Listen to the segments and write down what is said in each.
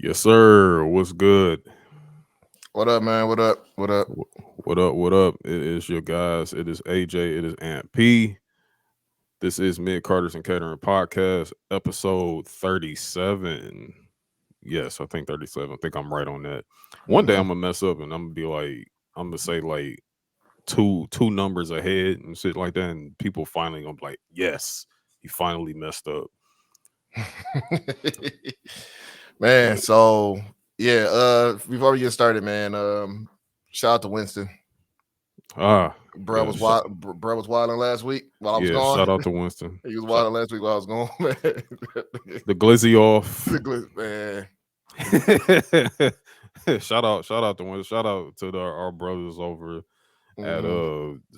Yes, sir. What's good? What up, man? What up? What up? What up? What up? It is your guys. It is AJ. It is Aunt P. This is Mid Carters and Catering Podcast, episode 37. Yes, I think 37. I think I'm right on that. One day hmm I'm gonna mess up and I'm gonna be like, I'm gonna say like two numbers ahead and shit like that, and people finally gonna be like, yes, he finally messed up. man, so yeah, before we get started, man, shout out to Winston. Ah, Bruh yeah, was wild. Bruh was wilding last week while I was yeah. gone. Shout out to Winston. He was Shout, wilding last week while I was gone, man. the glizzy off. Man. Shout out to one. Shout out to our brothers over at hmm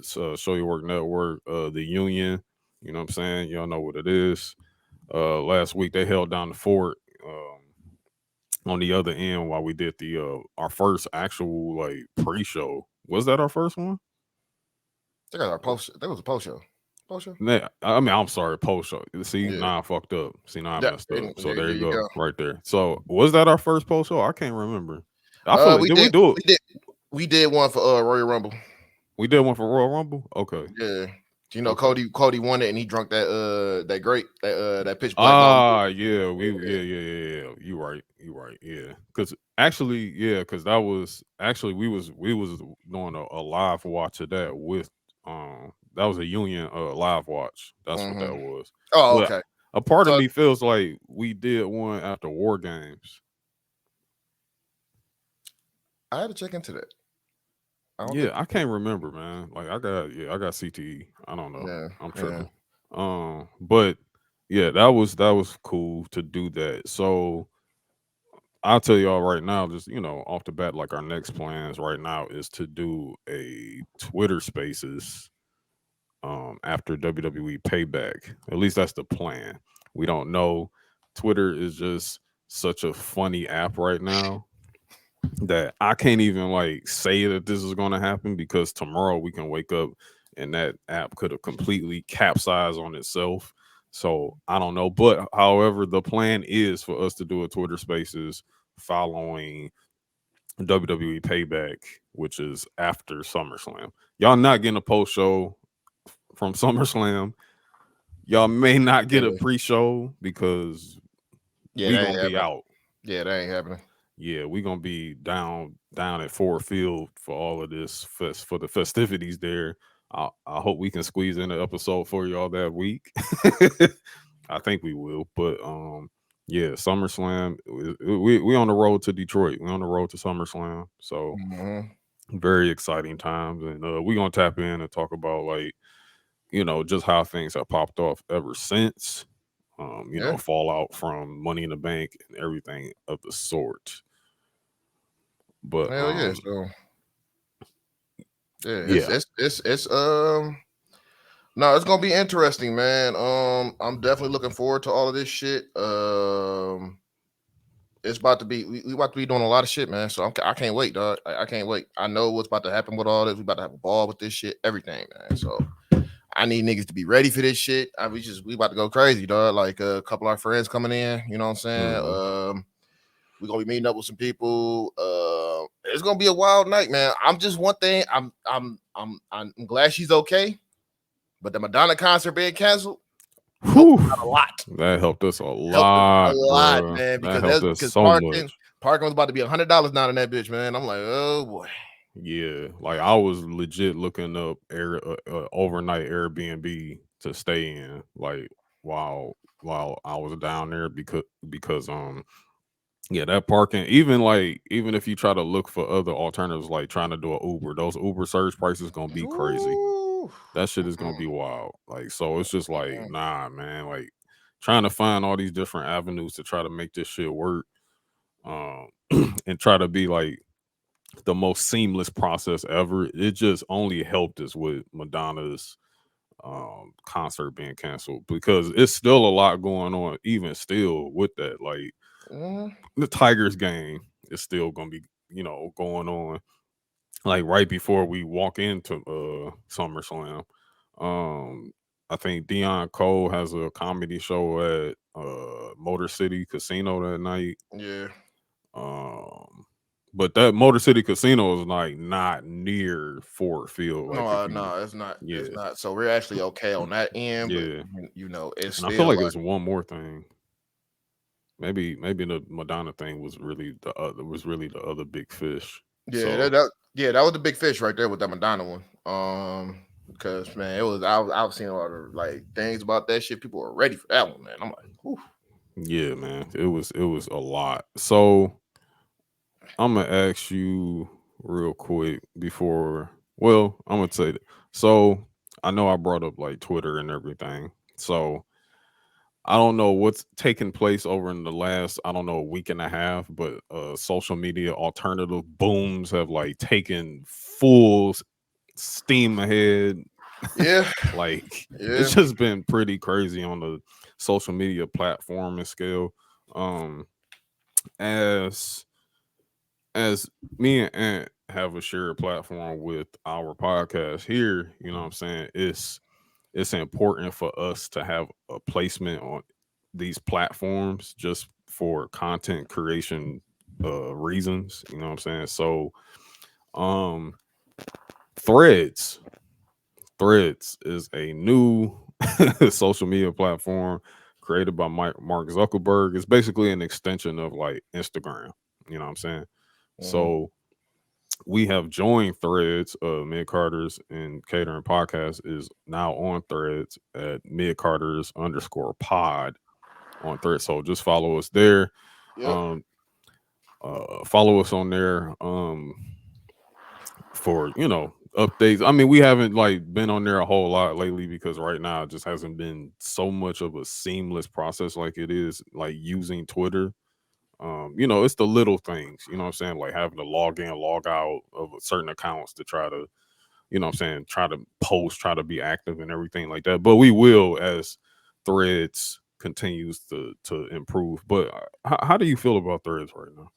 Show Your Work Network, the Union. You know what I'm saying? Y'all know what it is. Last week they held down the fort on the other end while we did the our first actual like pre-show. Was that our first one? They got our post. That was a post show. Post show. Nah, I mean, I'm sorry, post show. See, Yeah. now I fucked up. See, now I Yeah. messed up. So there There you you go, go. right there. So was that our first post show? I can't remember. I feel like We did we did. do it? We did one for Royal Rumble. We did one for Royal Rumble. Okay, Yeah. You know, okay. Cody won it and he drunk that grape, that pitch black Mountain Dew. Ah, yeah, Yeah. yeah. You right, you right, yeah. Because actually, yeah, because that was actually we was doing a live watch of that with that was a Union live watch. That's what that hmm was. Oh, But okay. a part of So me feels like we did one after War Games. I had to check into that. I don't Yeah, think. I can't remember, man. Like I got CTE. I don't know. Yeah, I'm yeah. tripping. But yeah, that was cool to do that. So I'll tell y'all right now, just off the bat, like our next plans right now is to do a Twitter Spaces after WWE Payback. At least that's the plan. We don't know. Twitter is just such a funny app right now that I can't even like say that this is going to happen because tomorrow we can wake up and that app could have completely capsized on itself. So I don't know. But however, the plan is for us to do a Twitter Spaces following WWE Payback, which is after SummerSlam. Y'all not getting a post show from SummerSlam. Y'all may not get a Yeah, pre-show because yeah, we that gonna ain't be happening. out. Yeah, that ain't happening. Yeah, we gonna be down at Ford Field for all of this for the festivities there. I hope we can squeeze in an episode for y'all that week. I think we will, but yeah, SummerSlam. We on the road to Detroit. We on the road to SummerSlam. So hmm very exciting times, and we gonna tap in and talk about like just how things have popped off ever since. Yeah, Fallout from Money in the Bank and everything of the sort. But hell yeah. So yeah, yeah, it's no, it's gonna be interesting, man. I'm definitely looking forward to all of this shit. It's about to be we about to be doing a lot of shit, man. So I can't wait, dog. I can't wait. I know what's about to happen with all this. We about to have a ball with this shit, everything, man. So I need niggas to be ready for this shit. We about to go crazy, dog. Like a couple of our friends coming in, you know what I'm saying? mhm. We're gonna be meeting up with some people. It's gonna be a wild night, man. I'm just one thing. I'm glad she's okay, but the Madonna concert being canceled helped Whew, out a lot. that helped us a Helped us a lot, lot, bro. man, That because helped that's us because so much. parking was about to be $100 down in that bitch, man. I'm like, oh boy. Yeah, like I was legit looking up overnight Airbnb to stay in, like while I was down there because yeah, that parking, even if you try to look for other alternatives, like trying to do a Uber, those Uber surge prices gonna be crazy. Ooh. That shit is gonna be wild. Like, so it's just like, nah, man. Like, trying to find all these different avenues to try to make this shit work, um, and try to be like the most seamless process ever. It just only helped us with Madonna's concert being canceled because it's still a lot going on, even still with that. Like Mhm. the Tigers game is still gonna be, going on like right before we walk into SummerSlam. I think Dion Cole has a comedy show at Motor City Casino that night. Yeah. But that Motor City Casino is like not near Ford Field. Like if No, you, no, it's not. yeah, It's not. So we're actually okay on that end, but yeah. it's And I feel still like like it's one more thing. Maybe the Madonna thing was really the other big fish. yeah, So that was the big fish right there with that Madonna one. Because man, it was I was seeing a lot of like things about that shit. People were ready for that one, man. I'm like, whew. yeah, man, it was a lot. So I'm gonna ask you real quick before. Well, I'm gonna say that. So I know I brought up like Twitter and everything. So I don't know what's taken place over in the last, I don't know, week and a half, but social media alternative booms have like taken full steam ahead. Yeah, Like it's yeah, just been pretty crazy on the social media platform and scale. Um, as as me and Ant have a shared platform with our podcast here, you know what I'm saying? It's important for us to have a placement on these platforms just for content creation reasons, you know what I'm saying? So um threads threads is a new social media platform created by Mark Zuckerberg. It's basically an extension of like Instagram, you know what I'm saying? mhm, So we have joined threads. Mid Carter's and Catering Podcast is now on threads at mid Carter's underscore pod on threads. So just follow us there. yep. Um, follow us on there for updates. I mean, we haven't like been on there a whole lot lately because right now it just hasn't been so much of a seamless process like it is like using Twitter. It's the little things, you know what I'm saying? Like having to log in, log out of certain accounts to try to, you know what I'm saying, try to post, try to be active and everything like that. But we will as threads continues to improve. But how do you feel about threads right now?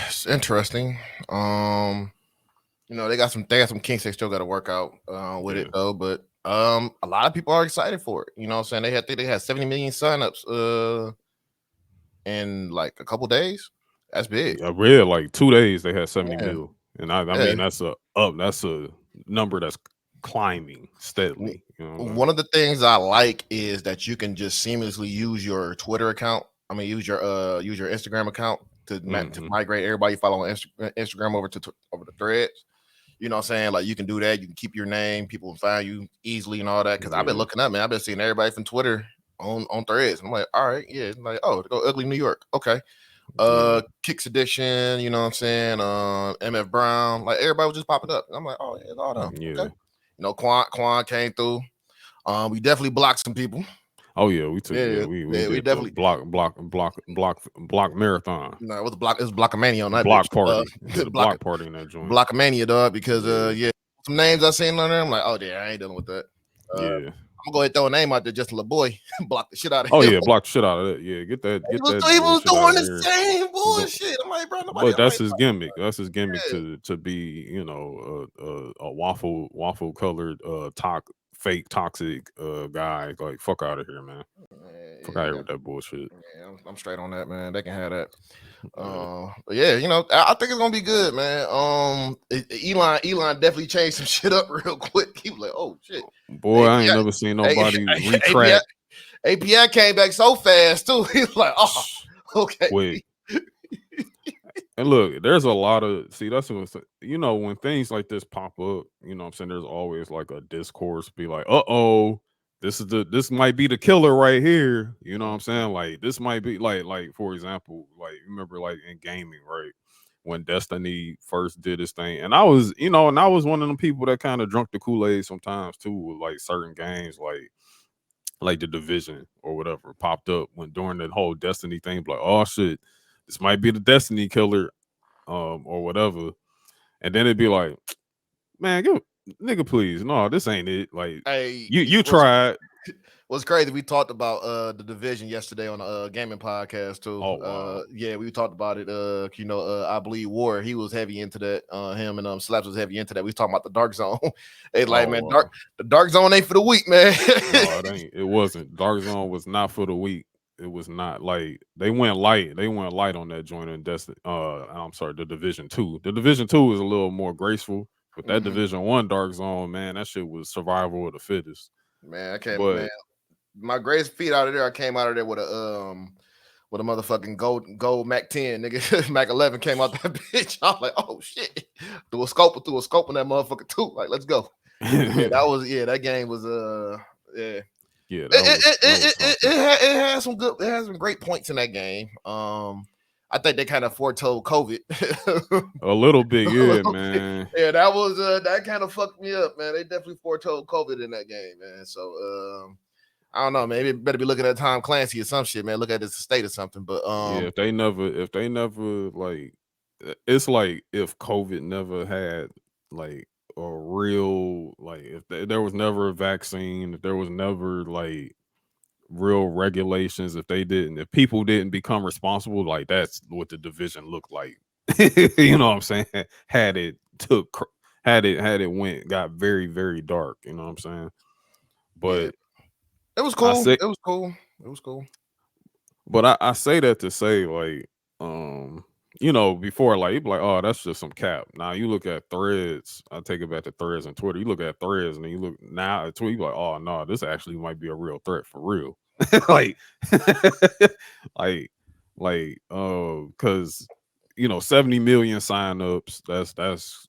It's interesting. They got some kinks they still got to work out with it Yeah. though, but a lot of people are excited for it. You know what I'm saying? They had 70 million signups in like a couple days. That's big. I read like 2 days they had 70 Yeah, mil. And I yeah. mean that's a number that's climbing W- steadily. You know what I'm saying? One of the things I like is that you can just seamlessly use your Twitter account. I mean, use your Instagram account to Hmm. migrate everybody following Instagram over to Threads. You know what I'm saying? Like you can do that. You can keep your name. People will find you easily and all that. Cause I've been Yeah. looking up, man. I've been seeing everybody from Twitter on Threads. I'm like, all right, yeah. I'm like, oh, to go ugly New York. Okay. Yeah. Kicks Edition, you know what I'm saying? MF Brown, like everybody was just popping up. I'm like, oh, yeah, it's all them. Okay. Yeah. Quan came through. We definitely blocked some people. Oh yeah, we took Yeah, we yeah, we did the definitely block marathon, no, it was Blockamania on that bitch. block party. Did a Block block party in that joint. Blockamania, dog, because Yeah, yeah, some names I seen on there. I'm like, oh yeah, I ain't dealing with that. yeah. I'm gonna go ahead and throw a name out there, just a little boy, block the shit out of Oh him. yeah, block the shit out of that. Yeah, get that He was bullshit out doing of the there. same But bullshit. I'm like, bro, nobody. but I'm that's like, his gimmick. That's his gimmick yeah, to be a waffle colored fake toxic guy. Like fuck out of here, man. Fuck out of here yeah, with that bullshit. yeah, I'm straight on that, man. They can have that. Yeah. But yeah, I think it's gonna be good, man. Elon definitely changed some shit up real quick. He was like, "Oh shit, Boy, I ain't API, never seen A- nobody API, retract API came back so fast too." He's like, "Oh, okay." quick. And look, there's a lot of that's what when things like this pop up, what I'm saying, there's always like a discourse be like, "Uh-oh, this might be the killer right here." You know what I'm saying? Like this might be like for example, like remember like in gaming, right? When Destiny first did its thing. And I was one of them people that kind of drunk the Kool-Aid sometimes too with like certain games like the Division or whatever popped up when during that whole Destiny thing, like, oh shit, this might be the Destiny killer, or whatever. And then it'd be like, man, nigga, please, no, this ain't it. Like, Hey, you tried. what's crazy? We talked about the division yesterday on the gaming podcast too. Oh wow, Yeah, we talked about it. I believe War he was heavy into that. Him and Slaps was heavy into that. We was talking about the Dark Zone. It's like, oh man, wow. the Dark Zone ain't for the weak, man. No, it ain't. It wasn't. Dark Zone was not for the weak. it was not like they went light. They went light on that joint in I'm sorry, the Division Two. The Division Two is a little more graceful, but that Mhm. Division One Dark Zone, man, that shit was survival of the fittest. Man, I can't, man. But My greatest feat out of there, I came out of there with a motherfucking gold Mac 10, nigga. Mac 11 came out that bitch. I was like, oh shit. Threw a scope on that motherfucker too. Like, let's go. But yeah, that game was yeah. yeah, that was something. It has some great points in that game. I think they kind of foretold COVID. A little bit, A yeah, little bit. man. Yeah, that was that kind of fucked me up, man. They definitely foretold COVID in that game, man. So I don't know, maybe better be looking at Tom Clancy or some shit, man. Look at his state or something. But Yeah, if they never like, it's like if COVID never had like a real like if there was never a vaccine, if there was never like real regulations, if people didn't become responsible, like that's what the division looked like. You know what I'm saying? Had it took cr- had it went got very very dark. You know what I'm saying? yeah, But it was I cool. say It was cool. It was cool. But I say that to say like, before like you be like, oh, that's just some cap. Now you look at threads, I take it back to threads and Twitter. You look at threads and then you look now at Twitter, you be like, oh no, this actually might be a real threat for real. like like cause 70 million signups, that's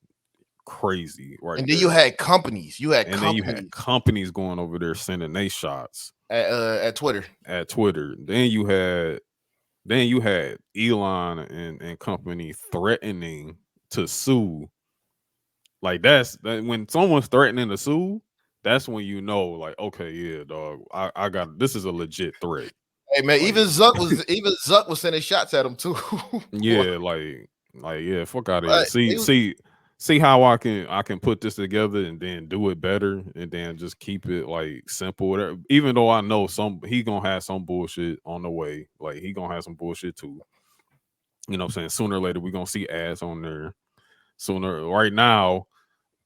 crazy right And then you there. had companies. You had And then you had companies companies going over there sending they shots at Twitter. at Twitter. Then you had Elon and company threatening to sue. Like when someone's threatening to sue, that's when you know, like, okay, yeah, dog, I got this is a legit threat. Hey man, Like, Even Zuck was sending shots at him too. Boy, yeah, yeah, fuck out of here. but See, he was, see how I can put this together and then do it better and then just keep it like simple. Whatever. Even though I know he gonna have some bullshit on the way. Like he gonna have some bullshit too. You know what I'm saying? Sooner or later we gonna see ads on there. Sooner right now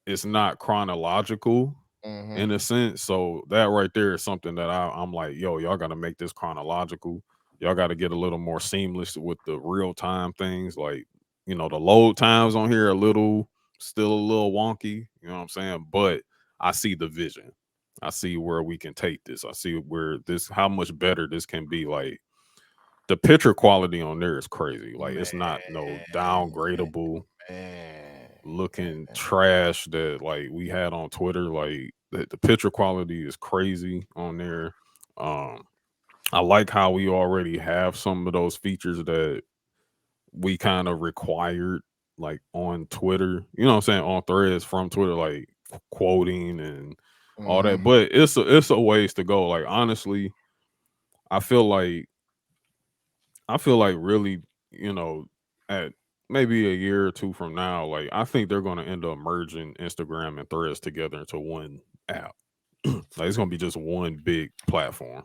it's not chronological mhm. in a sense. So that right there is something that I'm like, yo, y'all gotta make this chronological. Y'all gotta get a little more seamless with the real time things. Like, the load times on here are still a little wonky, you know what I'm saying? But I see the vision. I see where we can take this. I see where how much better this can be. Like the picture quality on there is crazy. Like it's not no Man, downgradable man. looking trash that like we had on Twitter. Like the picture quality is crazy on there. Um, I like how we already have some of those features that we kind of required like on Twitter. You know what I'm saying? On threads from Twitter, like quoting and all that. Mhm. But it's a ways to go. Like honestly, I feel like really, at maybe a year or two from now, like I think they're going to end up merging Instagram and Threads together into one app. Like it's going to be just one big platform.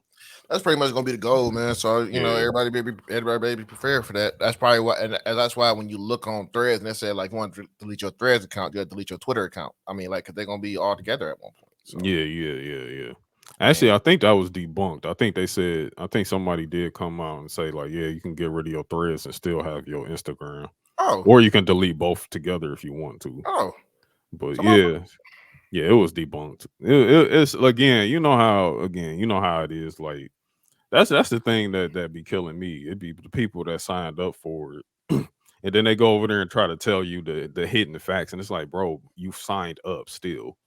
That's pretty much gonna be the goal, man. So Yeah, everybody be prepared for that. That's probably why, and that's why when you look on Threads and they say like you want to delete your Threads account, you have to delete your Twitter account. I mean, like, cause they're gonna be all together at one point. So yeah. man, Actually, I think that was debunked. I think somebody did come out and say like, yeah, you can get rid of your Threads and still have your Instagram, oh, or you can delete both together if you want to. oh, But some motherfucker. yeah, it was debunked. It's again, you know how it is. Like that's the thing that be killing me. It'd be the people that signed up for it, and then they go over there and try to tell you the hidden facts, and it's like, bro, you signed up still.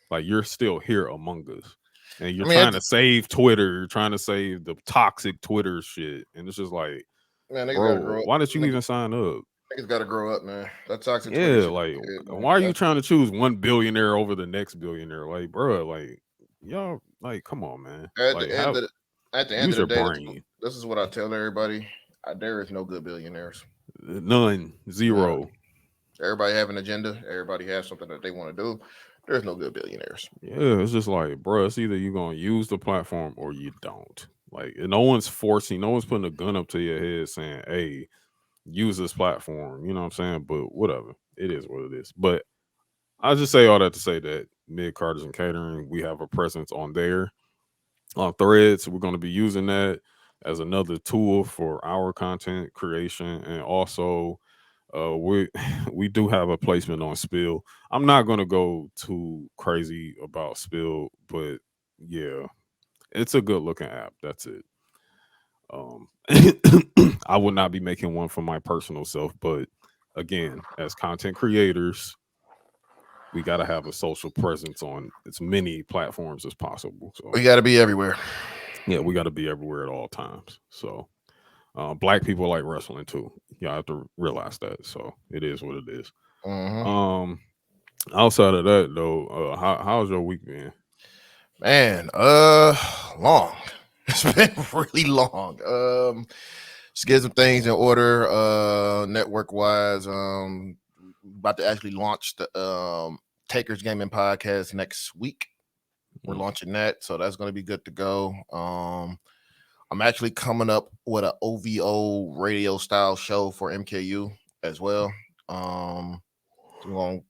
Like you're still here among us, and you're I mean, trying to save Twitter. You're trying to save the toxic Twitter shit, and it's just like, man, niggas gotta bro, grow up. why did you even sign up? Niggas gotta grow up, man. That toxic Twitter Yeah, shit, like shit, man. why are you That's trying to choose one billionaire over the next billionaire? Like, bro, like y'all, like, come on, man. at the Like, end of the at the end use of the your day. brain. This is what I tell everybody: there is no good billionaires. None, None. zero. Everybody have an agenda. Everybody has something that they want to do. There's no good billionaires. Yeah, it's just like, bro, it's either you gonna use the platform or you don't. Like, no one's forcing, no one's putting a gun up to your head saying, "Hey, use this platform." You know what I'm saying? But whatever, it is what it is. But I just say all that to say that Mid Carters and Catering, we have a presence on there on Threads. We're going to be using that. as another tool for our content creation, and also we we do have a placement on Spill. I'm not gonna go too crazy about Spill, but yeah, it's a good looking app. That's it. Um, I would not be making one for my personal self, but again, as content creators, we got to have a social presence on as many platforms as possible. So We got to be everywhere. yeah, we got to be everywhere at all times. So black people like wrestling too. You have to realize that. So it is what it is. Hmm. Um, outside of that though, how's your week been? Man, long. It's been really long. Just get some things in order. Network wise, about to actually launch the Takers Gaming podcast next week. We're Mm, launching that, so that's going to be good to go. I'm actually coming up with an OVO radio style show for MKU as well. We're going to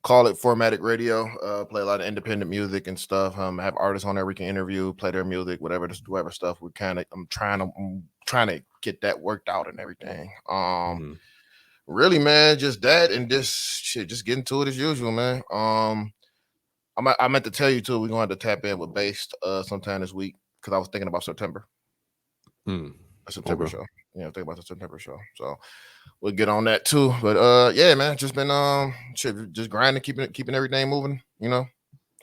call it formatted radio. Play a lot of independent music and stuff. Have artists on there we can interview, play their music, whatever stuff. We kind of I'm trying to get that worked out and everything. mhm. Really, man, just that and this shit, just getting to it as usual, man. I meant to tell you too. We're gonna have to tap in with Based sometime this week because I was thinking about September, Mm. a September Okay, show. Yeah, think about the September show. So we'll get on that too. But yeah, man, just been shit, just grinding, keeping everything moving.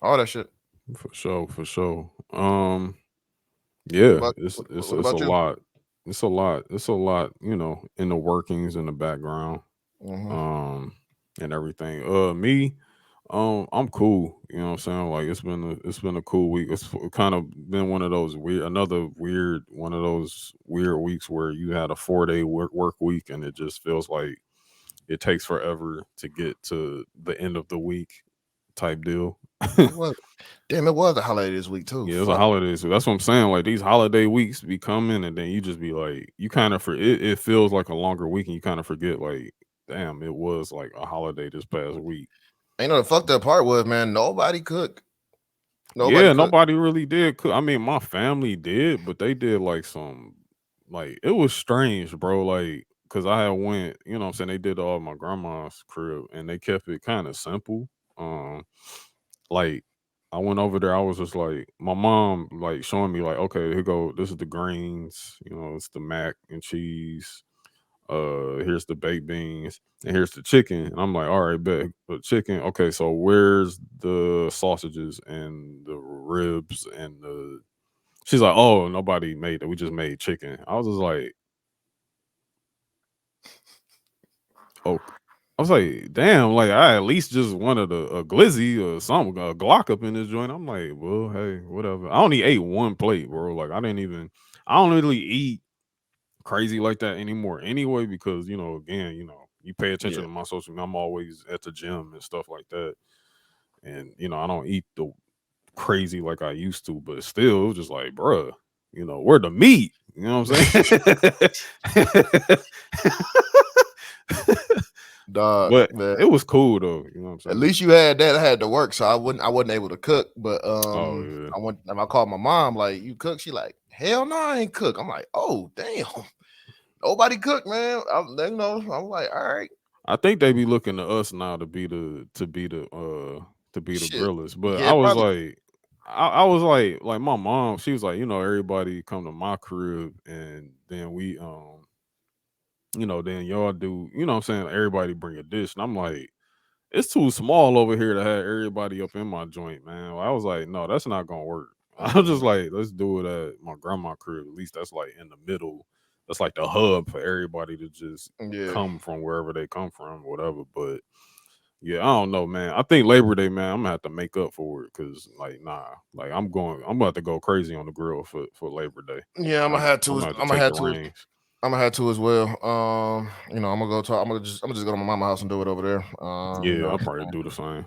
All that shit. for sure, for sure. Yeah, What it's a about you? lot. It's a lot. It's a lot. In the workings in the background, Hmm. um, and everything. Me, I'm cool. You know what I'm saying? Like it's been a cool week. It's kind of been one of those another weird one of those weird weeks where you had a 4 day work week, and it just feels like it takes forever to get to the end of the week type deal. It was damn. It was a holiday this week too. Yeah, it's a Fuck. holiday, so that's what I'm saying. Like these holiday weeks be coming, and then you just be like, you kind of for it. It feels like a longer week, and you kind of forget, like, damn, it was like a holiday this past week. The fucked up part was, man, nobody cooked. Nobody Yeah, cooked. nobody really did cook. I mean, my family did, but they did like some, like it was strange, bro. Like, cause I had went, what I'm saying, they did all my grandma's crib, and they kept it kind of simple. Um, like I went over there, I was just like my mom like showing me like, okay, here go, this is the greens, it's the mac and cheese, here's the baked beans, and here's the chicken. And I'm like, all right, bet the chicken. Okay, so where's the sausages and the ribs and the she's like, oh, nobody made it. We just made chicken. I was just like, oh, I was like, damn, like I at least just wanted a glizzy or something, a Glock up in this joint. I'm like, well, hey, whatever. I only ate one plate, bro. Like I don't really eat crazy like that anymore anyway, because, again, you pay attention Yeah. to my social media. I'm always at the gym and stuff like that. And, I don't eat the crazy like I used to, but still, it was just like, bruh, where the meat? You know what I'm saying? Dog, But man. it was cool though. You know what I'm At saying? least you had that. I had to work, so I wasn't able to cook. But Oh yeah. I went and I called my mom, like, you cook? She like, hell no, I ain't cook. I'm like, oh damn, nobody cook, man. I'm like, all right, I think they be looking to us now to be the shit. grillers. But I Yeah, was probably. like I was like my mom, she was like, everybody come to my crib, and then we then y'all do, what I'm saying, everybody bring a dish. And I'm like, it's too small over here to have everybody up in my joint, man. I was like, no, that's not gonna work. I was just Mhm. like, let's do it at my grandma crib. At least that's like in the middle. That's like the hub for everybody to just Yeah, come from wherever they come from, whatever. But yeah, I don't know, man. I think Labor Day, man, I'm gonna have to make up for it because, like, nah, like I'm about to go crazy on the grill for Labor Day. yeah. I'm gonna have to take the reins. I'm gonna have to as well. I'm gonna go talk. I'm gonna just go to my mama's house and do it over there. Yeah, I'll probably do the same.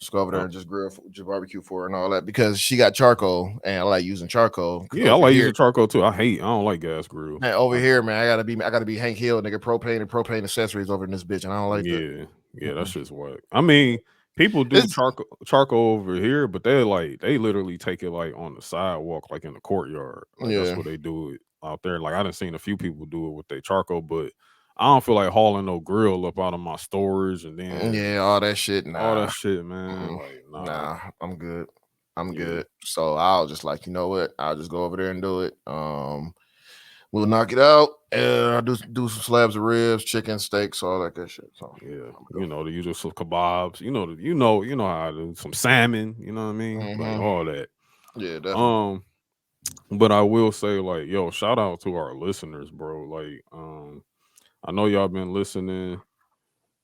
Just go over there Yep. and just just barbecue for her and all that because she got charcoal and I like using charcoal because Yeah, I like using charcoal too. I don't like gas grills. man, over I, here, man, I gotta be Hank Hill, nigga, propane and propane accessories over in this bitch, and I don't like that. Yeah, yeah, that Mm-mm. shit's whack. I mean, people do It's charcoal over here, but they literally take it like on the sidewalk, like in the courtyard. Like that's yeah, where they do it. out there. Like I done seen a few people do it with their charcoal, but I don't feel like hauling no grill up out of my storage and then Yeah, all that shit. all that Nah, shit, man. mm-mm. Like, nah, Nah, I'm good. I'm yeah, good. So I'll just like, you know what? I'll just go over there and do it. We'll knock it out. And I'll do some slabs of ribs, chicken, steaks, all that good shit. So yeah. I'm You know, the usual some kebabs. You know how I do some salmon. You know what I mean? gonna Like go. all that. Yeah, definitely. Um, but I will say, like, yo, shout out to our listeners, bro. Like, I know y'all been listening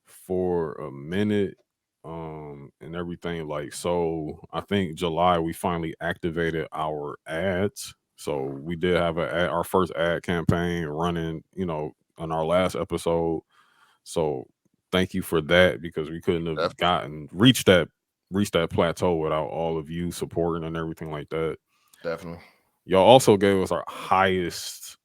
for a minute, and everything. Like, so I think July we finally activated our ads. So we did have our first ad campaign running, on our last episode. So thank you for that because we couldn't have Definitely. gotten reached that plateau without all of you supporting and everything like that. Definitely. Y'all also gave us our highest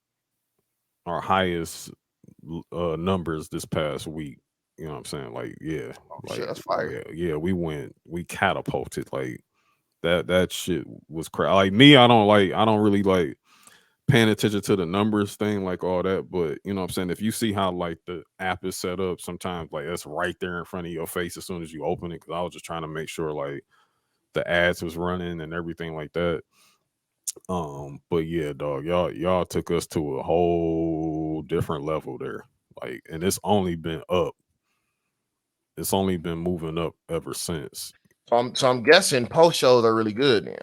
numbers this past week. You know what I'm saying? Like, yeah, Oh shit, like that's fire. yeah, we catapulted. Like that shit was crazy. Like me, I don't really like paying attention to the numbers thing, like all that. But you know what I'm saying? If you see how like the app is set up, sometimes like it's right there in front of your face as soon as you open it. Cause I was just trying to make sure like the ads was running and everything like that. But yeah, dog, y'all took us to a whole different level there. Like, and it's only been moving up ever since. So I'm guessing post shows are really good then.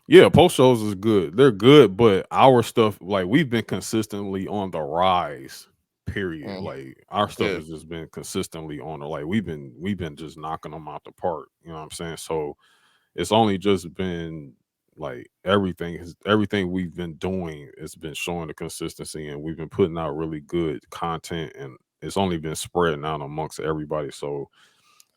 Yeah, post shows is good. They're good, but our stuff, like we've been consistently on the rise. Period. Mm, Like our stuff yeah. has just been consistently on the like we've been just knocking them out the park. You know what I'm saying? So it's only just been like everything we've been doing has been showing the consistency and we've been putting out really good content and it's only been spreading out amongst everybody. So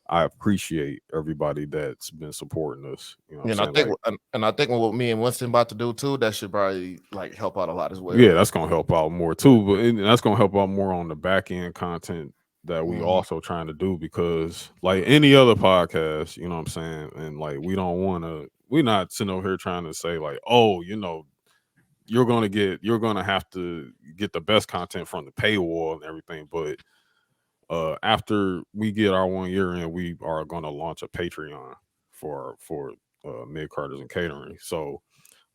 I appreciate everybody that's been supporting us. You know what I'm And I saying? think Like, and I think what me and Winston about to do too, that should probably like help out a lot as yeah, well. that's gonna help out more too. But that's gonna help out more on the back end content that we Mhm. also trying to do because like any other podcast, you know what I'm saying? And like we're not sitting over here trying to say like, oh, you're gonna have to get the best content from the paywall and everything. But after we get our 1 year in, we are gonna launch a Patreon for mid carters and catering. So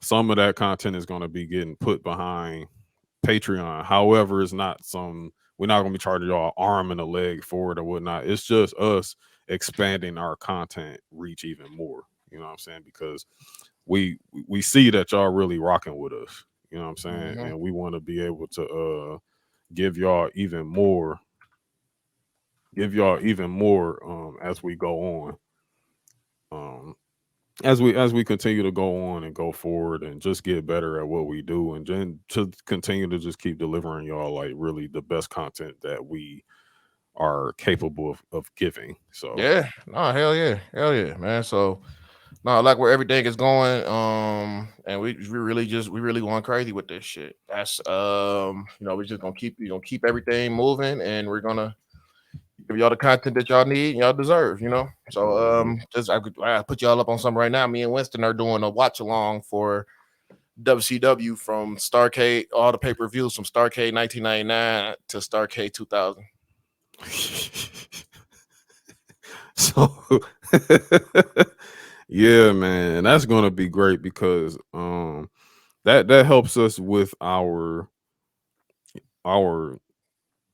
some of that content is gonna be getting put behind Patreon. However, it's not some we're not gonna be charging y'all arm and a leg for it or whatnot. It's just us expanding our content reach even more. You know what I'm saying? Because we we see that y'all really rocking with us. You know what I'm saying? Mhm. And we want to be able to give y'all even more, as we go on. Um as we continue to go on and go forward and just get better at what we do and then to continue to just keep delivering y'all like really the best content that we are capable of giving. So Yeah. No, hell yeah, man. So no, I like where everything is going. And we really going crazy with this shit. That's we're just gonna keep everything moving, and we're gonna give y'all the content that y'all need and y'all deserve. So mhm. just I put y'all up on something right now. Me and Winston are doing a watch along for WCW from Starcade, all the pay per views from Starcade 1999 to Starcade 2000. So yeah, man, that's gonna be great because that helps us with our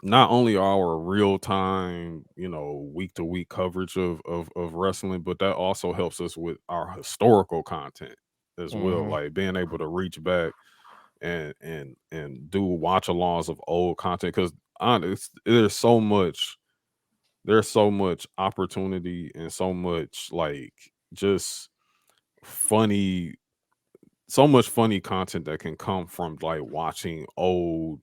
not only our real time, week to week coverage of wrestling, but that also helps us with our historical content as well. Mm-hmm. Like being able to reach back and do watch alongs of old content because honest, there's so much opportunity and so much like just funny so much funny content that can come from like watching old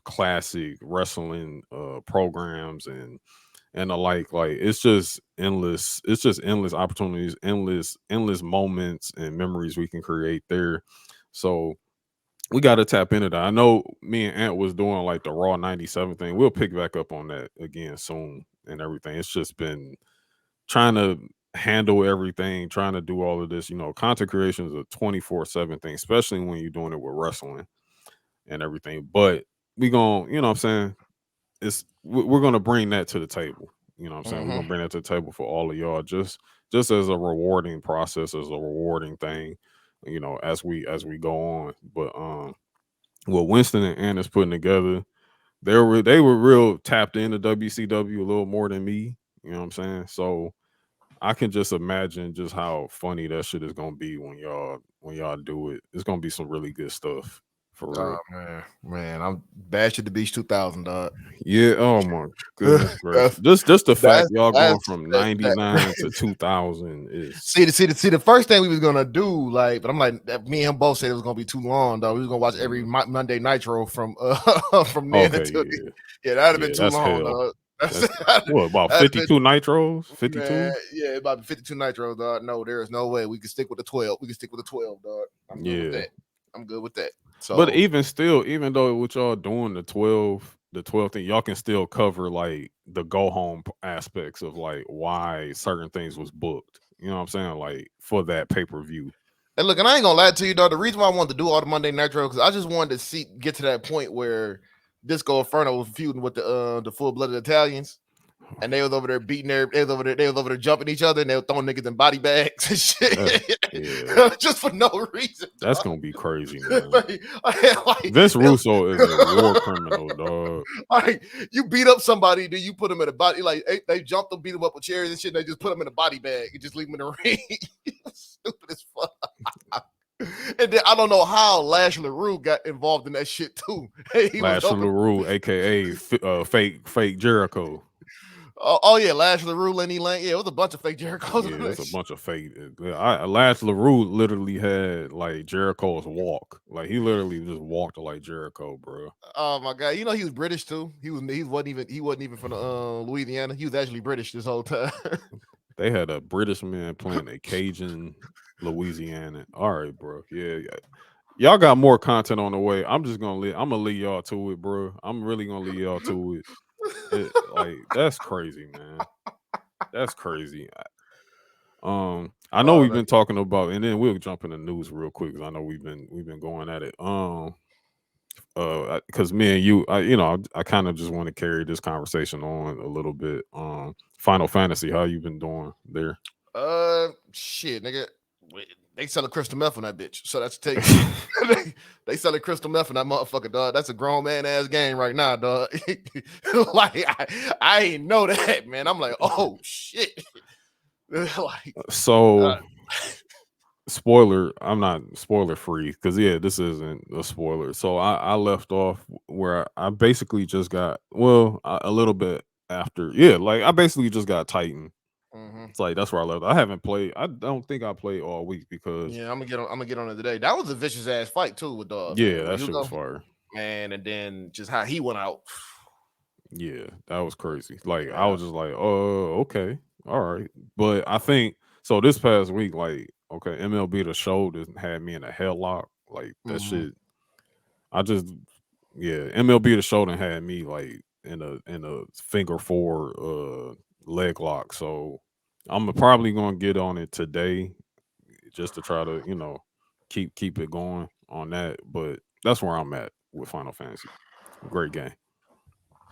classic wrestling programs and the like it's just endless opportunities, endless moments and memories we can create there. So we got to tap into that. I know me and Ant was doing like the Raw 97 thing. We'll pick back up on that again soon and everything. It's just been trying to handle everything, trying to do all of this. Content creation is a 24/7 thing, especially when you're doing it with wrestling. and everything. But we gonna, you know what I'm saying? We're gonna bring that to the table. You know what I'm saying? We're Mm-hmm. gonna bring that to the table for all of y'all, just as a rewarding process, as a rewarding thing, as we go on. But what Winston and Ann is putting together, they were real tapped into WCW a little more than me. You know what I'm saying? So I can just imagine just how funny that shit is gonna be when y'all do it. It's gonna be some really good stuff for Oh real. man, I'm Bash at the Beach 2000, dog. Yeah. Oh my goodness gracious. that's Just the fact that's y'all going that's from that. 99 to 2000 is See the first thing we was gonna do, like, but I'm like me and him both said it was gonna be too long, though. We was gonna watch every mm, Monday Nitro from from then okay. until Yeah. yeah, that'd have been Yeah. too That's long, hell. dog. That's That's what about that'd have been 52 nitros? man, 52. yeah, about 52 Nitro, dog. No, there is no way we can stick with the 12. We can stick with the 12, dog. I'm good with Yeah. that. I'm good with that. But So even still, even though what y'all doing the 12 thing, y'all can still cover like the go home aspects of like why certain things was booked. You know what I'm saying? Like for that pay-per-view. and look, and I ain't gonna lie to you, dog. The reason why I wanted to do all the Monday Nitro because I just wanted to get to that point where Disco Inferno was feuding with the full blooded Italians. And they was over there beating they was over there jumping each other and they were throwing niggas in body bags and That's shit. yeah. Just for no reason, That's dog. gonna be crazy, man. like, Vince Russo is a war criminal, dog. like, you beat up somebody, then you put them in a body, like they jumped them, beat them up with chairs and shit, and they just put them in a body bag and just leave them in the ring. Stupid as fuck. And then I don't know how Lash LaRue got involved in that shit too. He was Lashley helping. LaRue, aka fake Jericho. Oh yeah, Lash LaRue, Lenny Lang. Yeah, it was a bunch of fake Jerichos Yeah, on that it's a shit. bunch of fake. Last LaRue literally had like Jericho's walk. Like he literally just walked like Jericho, bro. Oh my god, you know he was British too. He wasn't even from Louisiana. He was actually British this whole time. They had a British man playing a Cajun Louisiana. All right, bro. Yeah, yeah. Y'all got more content on the way. I'm gonna lead y'all to it, bro. I'm really gonna lead y'all to it. Like that's crazy, man. That's crazy. I know Oh, we've been talking about, and then we'll jump in the news real quick because I know we've been going at it. Because me and you, I kind of just want to carry this conversation on a little bit. Final Fantasy, how you been doing there? shit, nigga. They selling crystal meth on that bitch. So that's tell you something. they selling crystal meth on that motherfucker, dog. That's a grown man ass game right now, dog. Like I ain't know that, man. I'm like, oh shit. like So, spoiler, I'm not spoiler free because yeah, this isn't a spoiler. So I left off where I basically just got a little bit after, yeah, like I basically just got Titan. mhm. It's like that's where I left. I haven't played. I don't think I played all week because Yeah, I'm gonna get on it today. That was a vicious ass fight too with yeah, man. With that shit was Hugo, fire. man, and then just how he went out. Yeah, that was crazy. Like I Yeah. was just like, oh, okay, all right. But I think so. This past week, like, okay, MLB the Show just had me in a headlock. Like that Mhm. shit. I just yeah, MLB the Show done had me like in a finger four leg lock. So I'm probably gonna get on it today just to try to keep it going on that. But that's where I'm at with Final Fantasy. Great game.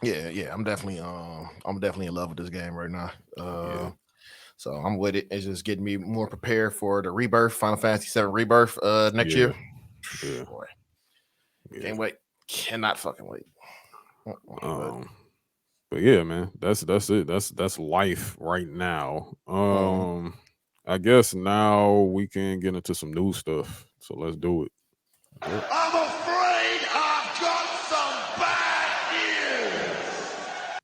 Yeah. I'm definitely in love with this game right now. Yeah, So I'm with it. It's just getting me more prepared for the rebirth, Final Fantasy 7 rebirth next yeah, year. yeah, Boy, yeah. can't wait. Cannot fucking wait. But Um, but yeah, man, that's it. That's life right now. I guess now we can get into some new stuff. So let's do it. Yep. I'm afraid I've got some bad news.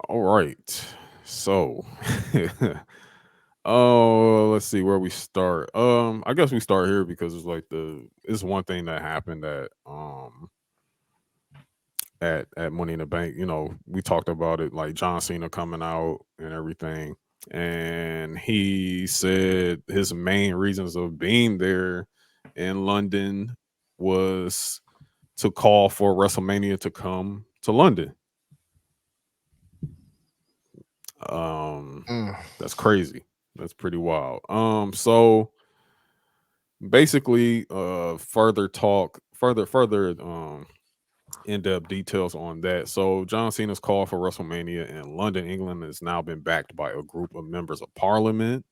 All right. So, oh, let's see where we start. I guess we start here because it's like it's one thing that happened at Money in the Bank. We talked about it, like John Cena coming out and everything, and he said his main reasons of being there in London was to call for WrestleMania to come to London. Um, mm, that's crazy. That's pretty wild. So basically, further talk further in-depth details on that. So John Cena's call for WrestleMania in London, England has now been backed by a group of members of parliament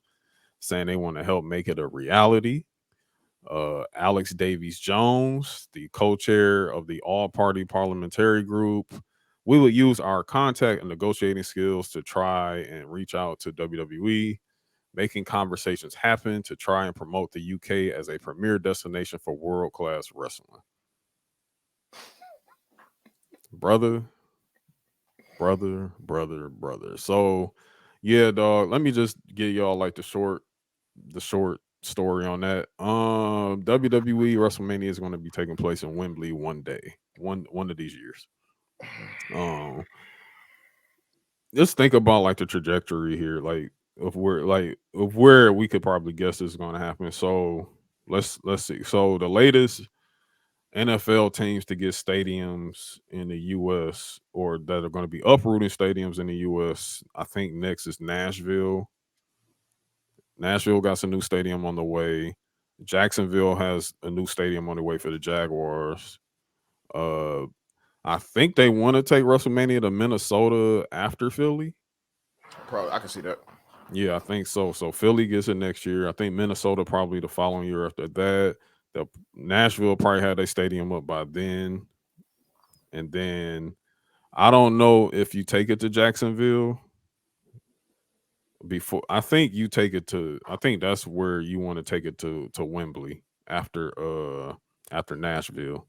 saying they want to help make it a reality. Alex Davies Jones, the co-chair of the all-party parliamentary group, we will use our contact and negotiating skills to try and reach out to WWE, making conversations happen to try and promote the UK as a premier destination for world-class wrestling. Brother, brother. So, yeah, dog. Let me just give y'all like the short story on that. WWE WrestleMania is going to be taking place in Wembley one day, one of these years. Um, just think about like the trajectory here, like of where we could probably guess this is going to happen. So let's see. So the latest NFL teams to get stadiums in the U.S. or that are going to be uprooting stadiums in the U.S. I think next is Nashville. Nashville got some new stadium on the way. Jacksonville has a new stadium on the way for the Jaguars. Uh, I think they want to take WrestleMania to Minnesota after Philly. Probably, I can see that. Yeah, I think so. So Philly gets it next year. I think Minnesota probably the following year after that. The Nashville probably had their stadium up by then. And then I don't know if you take it to Jacksonville before. I think you take it to. I think that's where you want to take it to Wembley after Nashville,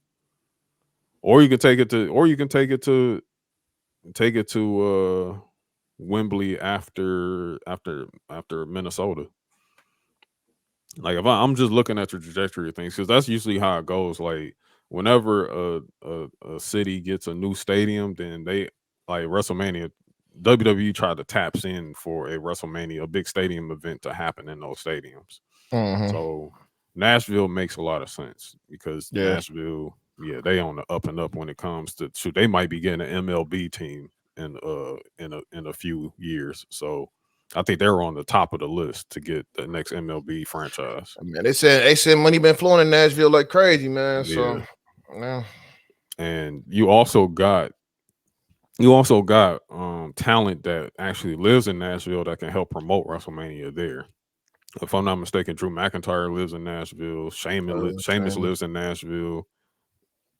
or you can take it to, or you can take it to Wembley after Minnesota. Like if I'm just looking at the trajectory of things, because that's usually how it goes. Like whenever a city gets a new stadium, then they like WrestleMania. WWE tried to taps in for a WrestleMania, a big stadium event to happen in those stadiums. Mm-hmm. So Nashville makes a lot of sense because Yeah. Nashville, yeah, they on the up and up when it comes to. So they might be getting an MLB team in a few years. So I think they're on the top of the list to get the next MLB franchise. Man, they said money been flowing in Nashville like crazy, man. Yeah, So, yeah. and you also got talent that actually lives in Nashville that can help promote WrestleMania there. If I'm not mistaken, Drew McIntyre lives in Nashville. Sheamus Same. lives in Nashville.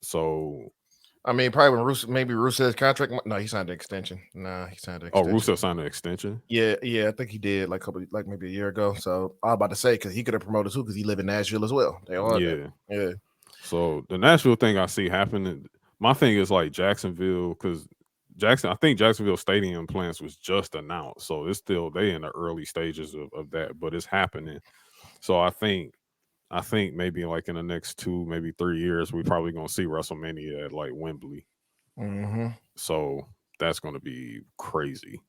So, I mean, probably when maybe Rusev's contract. No, he signed the extension. Nah, he signed the oh, extension. Rusev signed an extension. Yeah, I think he did like maybe a year ago. So I was about to say because he could have promoted too because he live in Nashville as well. They all Yeah. that. Yeah. So the Nashville thing I see happening. My thing is like Jacksonville because I think Jacksonville Stadium plans was just announced, so it's still they in the early stages of that, but it's happening. So I think maybe like in the next 2 maybe 3 years we probably gonna see WrestleMania at like Wembley. Mm-hmm. So that's gonna be crazy.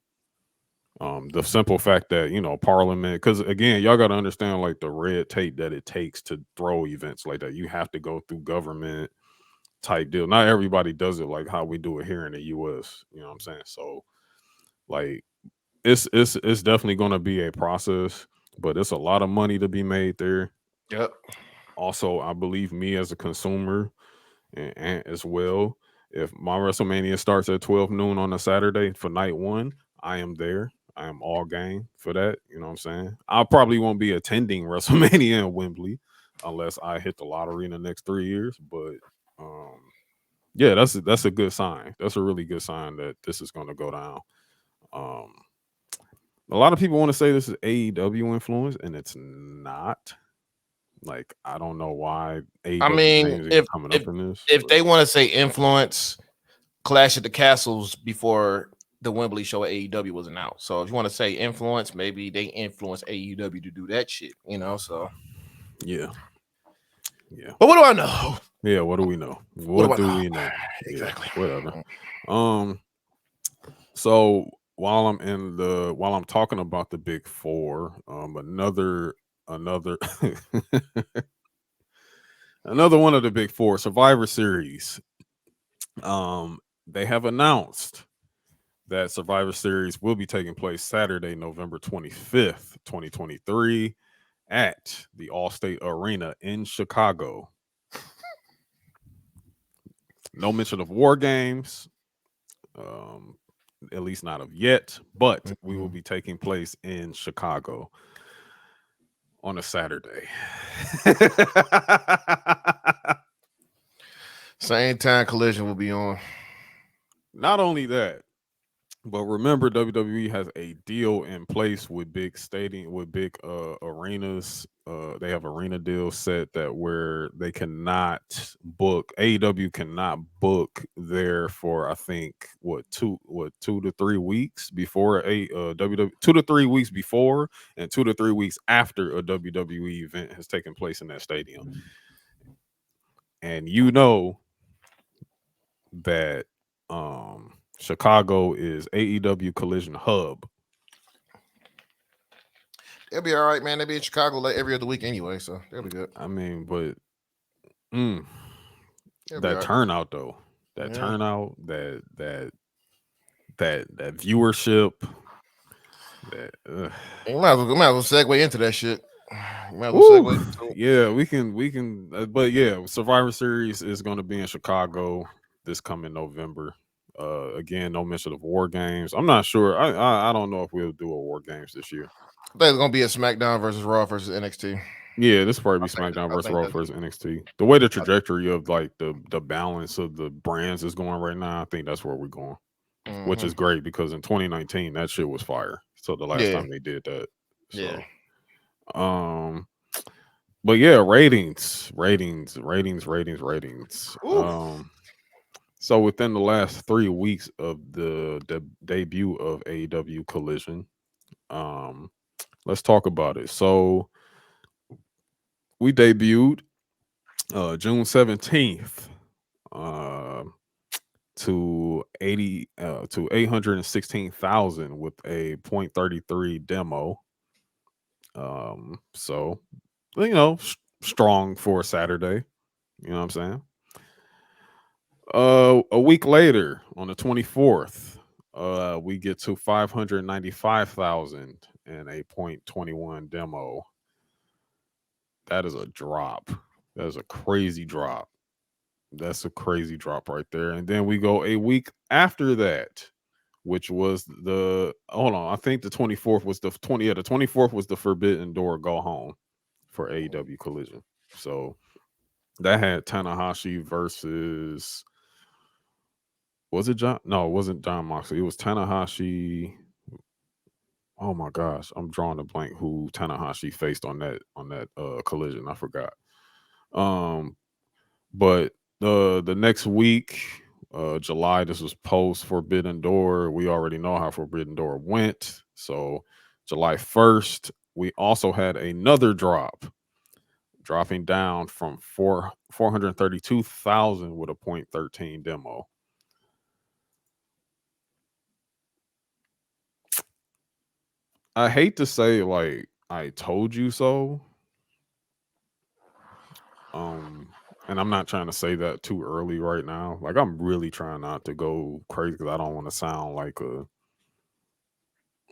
The simple fact that Parliament, because again, y'all got to understand like the red tape that it takes to throw events like that. You have to go through government type deal. Not everybody does it like how we do it here in the U.S. You know what I'm saying? So like it's definitely going to be a process, but it's a lot of money to be made there. Yep. Also, I believe me as a consumer and as well. If my WrestleMania starts at 12 noon on a Saturday for night one, I am there. I am all game for that. You know what I'm saying? I probably won't be attending WrestleMania in Wembley unless I hit the lottery in the next 3 years. But um, yeah, that's a good sign. That's a really good sign that this is going to go down. Um, a lot of people want to say this is AEW influence, and it's not. Like I don't know why I AEW mean, name is even coming up in this. if But they want to say influence, Clash at the Castles before the Wembley show at AEW wasn't out. So if you want to say influence, maybe they influence AEW to do that shit. So yeah, yeah. but what do I know? Yeah, what do we know? What What do I do know? we know? Exactly. Yeah, whatever. Um, so while I'm talking about the big four, another another one of the big four, Survivor Series. They have announced that Survivor Series will be taking place Saturday, November 25th, 2023, at the Allstate Arena in Chicago. No mention of War Games, at least not of yet. But we will be taking place in Chicago on a Saturday. Same time Collision will be on. Not only that, but remember, WWE has a deal in place with big stadium, with big arenas. They have arena deals set that where they cannot book. AEW cannot book there for I think two to 3 weeks before a WWE 2 to 3 weeks before and 2 to 3 weeks after a WWE event has taken place in that stadium. And you know that Chicago is AEW Collision Hub. They'll be all right, man. They'll be in Chicago like every other week anyway, so they'll be good. I mean, but They'll be that all right. turnout though, that Yeah. turnout, that viewership, that You might as well segue into that shit. You might as well segue into it. yeah, we can, but yeah, Survivor Series is going to be in Chicago this coming November. Again, no mention of War Games. I'm not sure. I don't know if we'll do a War Games this year. I think it's gonna be a SmackDown versus Raw versus NXT. Yeah, this probably be I think SmackDown versus think Raw that- versus NXT. The way the trajectory of like the balance of the brands is going right now, I think that's where we're going, which is great because in 2019 that shit was fire. So the last Yeah. time they did that, so, Yeah. but yeah, ratings. So within the last 3 weeks of the debut of AEW Collision, let's talk about it. So we debuted June 17th to 816,000 with a 0.33 demo. So you know, strong for a Saturday. You know what I'm saying? A week later, on the 24th, we get to 595,000 and a 0.21 demo. That is a drop. That is a crazy drop. That's a crazy drop right there. And then we go a week after that, which was hold on. I think the 24th was the 20. Yeah, the 24th was the Forbidden Door go home for AEW Collision. So that had Tanahashi versus, was it John? No, it wasn't John Moxley. It was Tanahashi. Oh my gosh, I'm drawing a blank who Tanahashi faced on that Collision. I forgot. But the next week, July, this was post Forbidden Door. We already know how Forbidden Door went. So July 1st, we also had another drop, dropping down from 432,000 with a 0.13 demo. I hate to say like I told you so. And I'm not trying to say that too early right now. Like I'm really trying not to go crazy because I don't want to sound like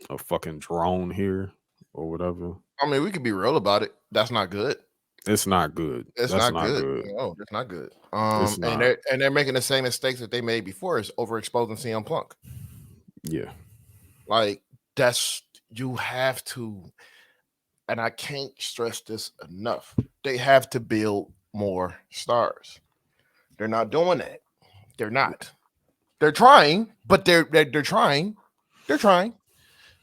a fucking drone here or whatever. I mean, we could be real about it. That's not good. It's not good. It's That's not good. good. No, it's not good. It's And not. they're making the same mistakes that they made before, is overexposing CM Punk. Yeah. Like you have to, and I can't stress this enough. They have to build more stars. They're not doing that. They're not. They're trying, but they're trying. They're trying.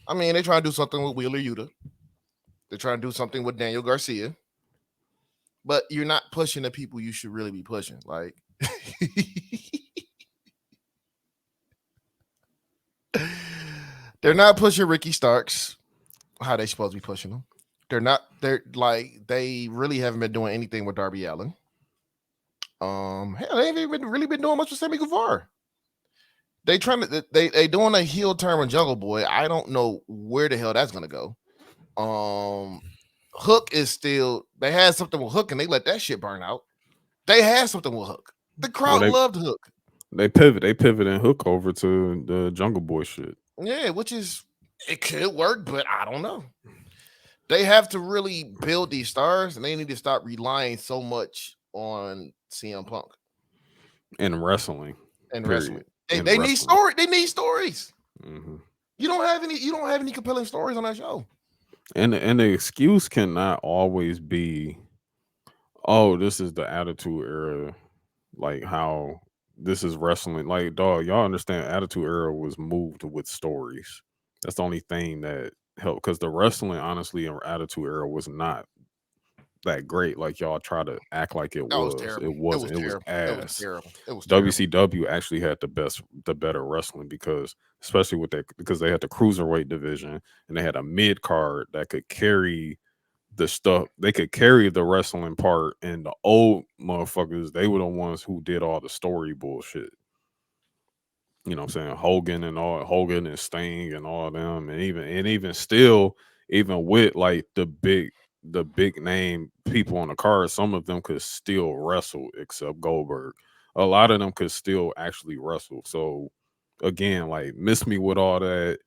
I mean, they're trying to do something with Wheeler Yuta. They're trying to do something with Daniel Garcia. But you're not pushing the people you should really be pushing. Like they're not pushing Ricky Starks how they supposed to be pushing them. They really haven't been doing anything with Darby Allin. Hell, they ain't even really been doing much with Sammy Guevara. They doing a heel turn with Jungle Boy. I don't know where the hell that's gonna go. Hook is still, they had something with Hook and they let that shit burn out. They had something with Hook. The crowd loved Hook. They pivot and Hook over to the Jungle Boy shit. Yeah, which is, it could work, but I don't know. They have to really build these stars and they need to stop relying so much on CM Punk. in wrestling. in wrestling. Period. They, In they need wrestling. story. They need stories. Hmm. You don't have any. You don't have any compelling stories on that show. And the excuse cannot always be, oh, this is the attitude era, like how this is wrestling. Like, dog, y'all understand attitude era was moved with stories. That's the only thing that helped, because the wrestling, honestly, in attitude era was not that great. Like y'all try to act like it That was was. It terrible. It was wasn't. It was terrible. It was ass. terrible. It was terrible. WCW actually had the better wrestling, because especially with that, because they had the cruiserweight division and they had a mid card that could carry the stuff. They could carry the wrestling part, and the old motherfuckers, they were the ones who did all the story bullshit. You know what I'm saying? Hogan and Sting and all them, and even still, even with like the big name people on the card, some of them could still wrestle except Goldberg. A lot of them could still actually wrestle. So again, like, miss me with all that.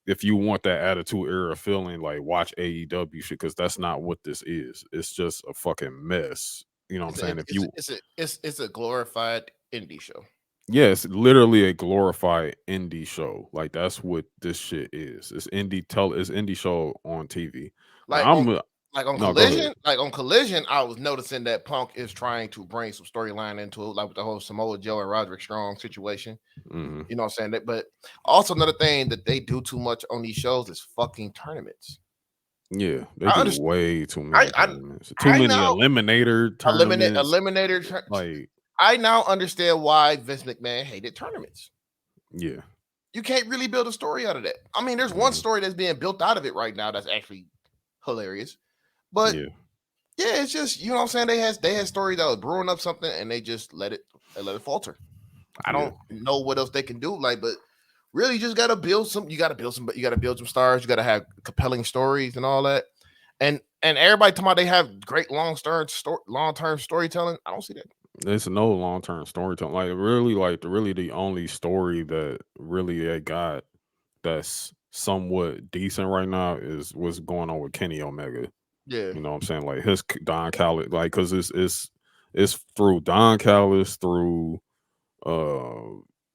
If you want that attitude era feeling, like, watch AEW shit, because that's not what this is. It's just a fucking mess. You know what I'm It's saying? a, If it's a, you it's a, it's a glorified indie show. Yeah, it's literally a glorified indie show. Like, that's what this shit is. It's indie show on TV. But Like on like on no, go ahead. Collision, I was noticing that Punk is trying to bring some storyline into it, like with the whole Samoa Joe and Roderick Strong situation. Hmm. You know what I'm saying? But also another thing that they do too much on these shows is fucking tournaments. Yeah, they I do understand. way too I many I, tournaments. Too I many now eliminator tournaments. eliminator. Like, I now understand why Vince McMahon hated tournaments. yeah. You can't really build a story out of that. I mean, there's one Hmm. story that's being built out of it right now that's actually hilarious. But Yeah. yeah, it's just, you know what I'm saying. They had stories that was brewing up something and they let it falter. I Yeah. don't know what else they can do. Like, but really, you just gotta build some. You gotta build some. You gotta build some stars. You gotta have compelling stories and all that. And everybody talking about they have great long term storytelling. I don't see that. There's no long term storytelling. Like, the only story that really they got that's somewhat decent right now is what's going on with Kenny Omega. Yeah, You know what I'm saying? Like, his Don Callis, like, because it's through Don Callis, through uh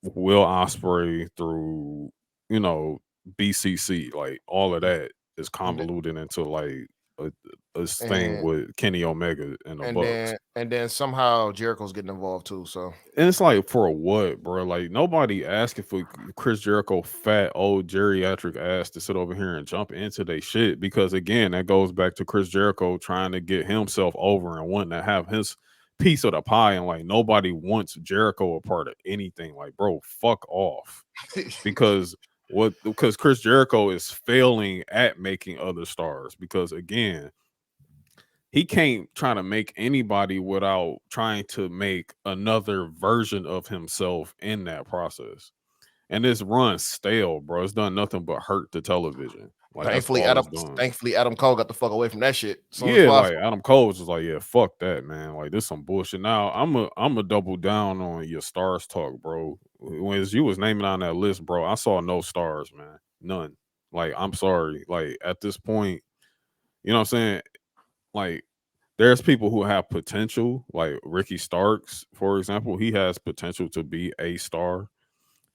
Will Osprey, through, you know, BCC, like, all of that is and convoluted into like a, a thing and with Kenny Omega and the Bucks. and then somehow Jericho's getting involved too. So And it's like, for what, bro? Like, nobody asking for Chris Jericho fat old geriatric ass to sit over here and jump into their shit, because again, that goes back to Chris Jericho trying to get himself over and wanting to have his piece of the pie, and like, nobody wants Jericho a part of anything. Like, bro, fuck off. Because Chris Jericho is failing at making other stars, because again, he can't try to make anybody without trying to make another version of himself in that process. And this runs stale, bro. It's done nothing but hurt the television. Like, that's thankfully, all Adam it's done. thankfully Adam Cole got the fuck away from that shit as soon as Yeah, like, possible. Adam Cole was just like, yeah, fuck that, man. Like, this some bullshit. Now I'm a double down on your stars talk, bro. When you was naming on that list, bro, I saw no stars, man. None. Like, I'm sorry. Like, at this point, you know what I'm saying? Like, there's people who have potential, like Ricky Starks, for example. He has potential to be a star.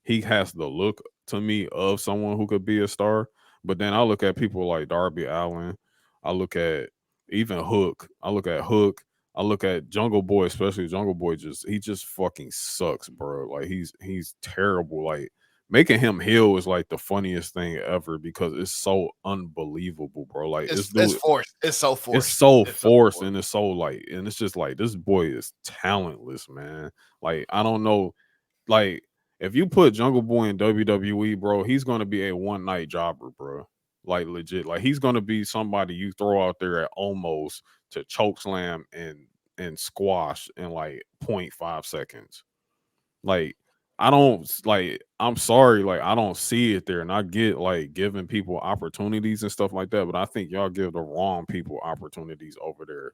He has the look, to me, of someone who could be a star. But then I look at people like Darby Allen. I look at even Hook. I look at Hook. I look at Jungle Boy, especially Jungle Boy. He just fucking sucks, bro. Like, he's terrible. Like, making him heel is like the funniest thing ever, because it's so unbelievable, bro. Like, this It's dude, forced. It's so it's forced. so It's so forced, forced. and it's so like, and it's just like, this boy is talentless, man. Like, I don't know, like, if you put Jungle Boy in WWE, bro, he's gonna be a one night jobber, bro. Like, legit, like, he's gonna be somebody you throw out there at almost to choke slam and squash in like 0.5 seconds. Like, I don't like, I'm sorry, like, I don't see it there. And I get like giving people opportunities and stuff like that, but I think y'all give the wrong people opportunities over there.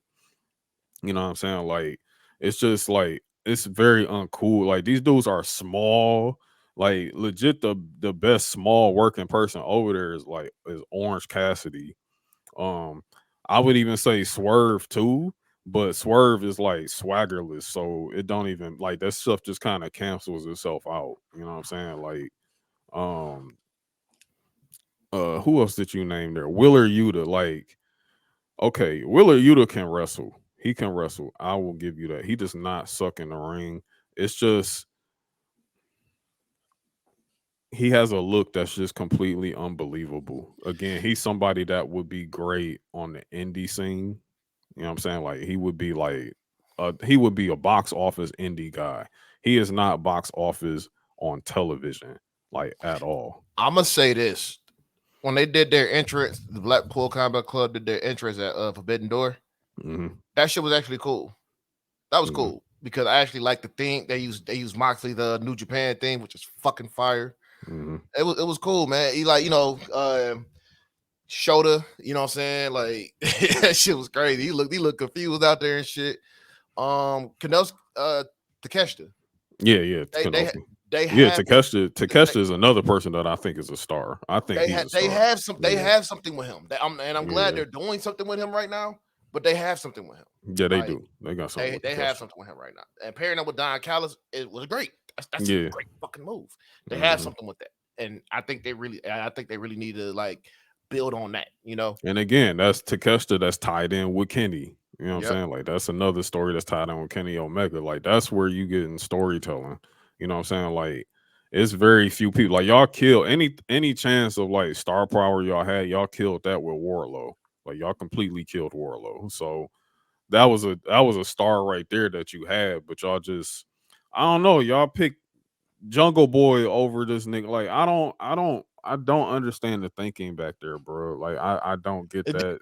You know what I'm saying? Like, it's just like, it's very uncool. Like, these dudes are small. Like, legit, the best small working person over there is Orange Cassidy. um, I would even say Swerve too, but Swerve is like swaggerless, so it don't even like that stuff just kind of cancels itself out. You know what I'm saying? Like, um, who else did you name there? Willer Yuta. Like, okay, Willer Yuta can wrestle. He can wrestle. I will give you that. He does not suck in the ring. It's just he has a look that's just completely unbelievable. Again, he's somebody that would be great on the indie scene. You know what I'm saying? Like he would be a box office indie guy. He is not box office on television like at all. I'm gonna say this: when they did their entrance, the Blackpool Combat Club did their entrance at Forbidden Door. Hmm. That shit was actually cool. That was Hmm. cool because I actually like the thing they used Moxley the New Japan thing, which is fucking fire. Hmm. It was cool, man. He like Shota, you know what I'm saying? Like that shit was crazy. He looked confused out there and shit. Kanels Takeshita. Yeah, yeah, They they Kenosi. they Yeah, have Takeshita is another person that I think is a star. I think they he's have a they star. have some they Yeah, have something with him. I'm glad yeah, they're doing something with him right now, but they have something with him. yeah. They Like do. They got something they with they have Takeshita. something with him right now. And pairing up with Don Callis, it was great. That's a Yeah. great fucking move. They have Hmm. something with that. And I think they really need to like build on that, you know. And again, that's Takeshita that's tied in with Kenny. You know what I'm Yep. saying? Like that's another story that's tied in with Kenny Omega. Like that's where you get in storytelling. You know what I'm saying? Like it's very few people. Like y'all kill any chance of like star power y'all had, y'all killed that with Warlow. Like y'all completely killed Warlow. So that was a star right there that you had, but y'all just I don't know, y'all picked Jungle Boy over this nigga. Like I don't understand the thinking back there, bro. Like I don't get It- that.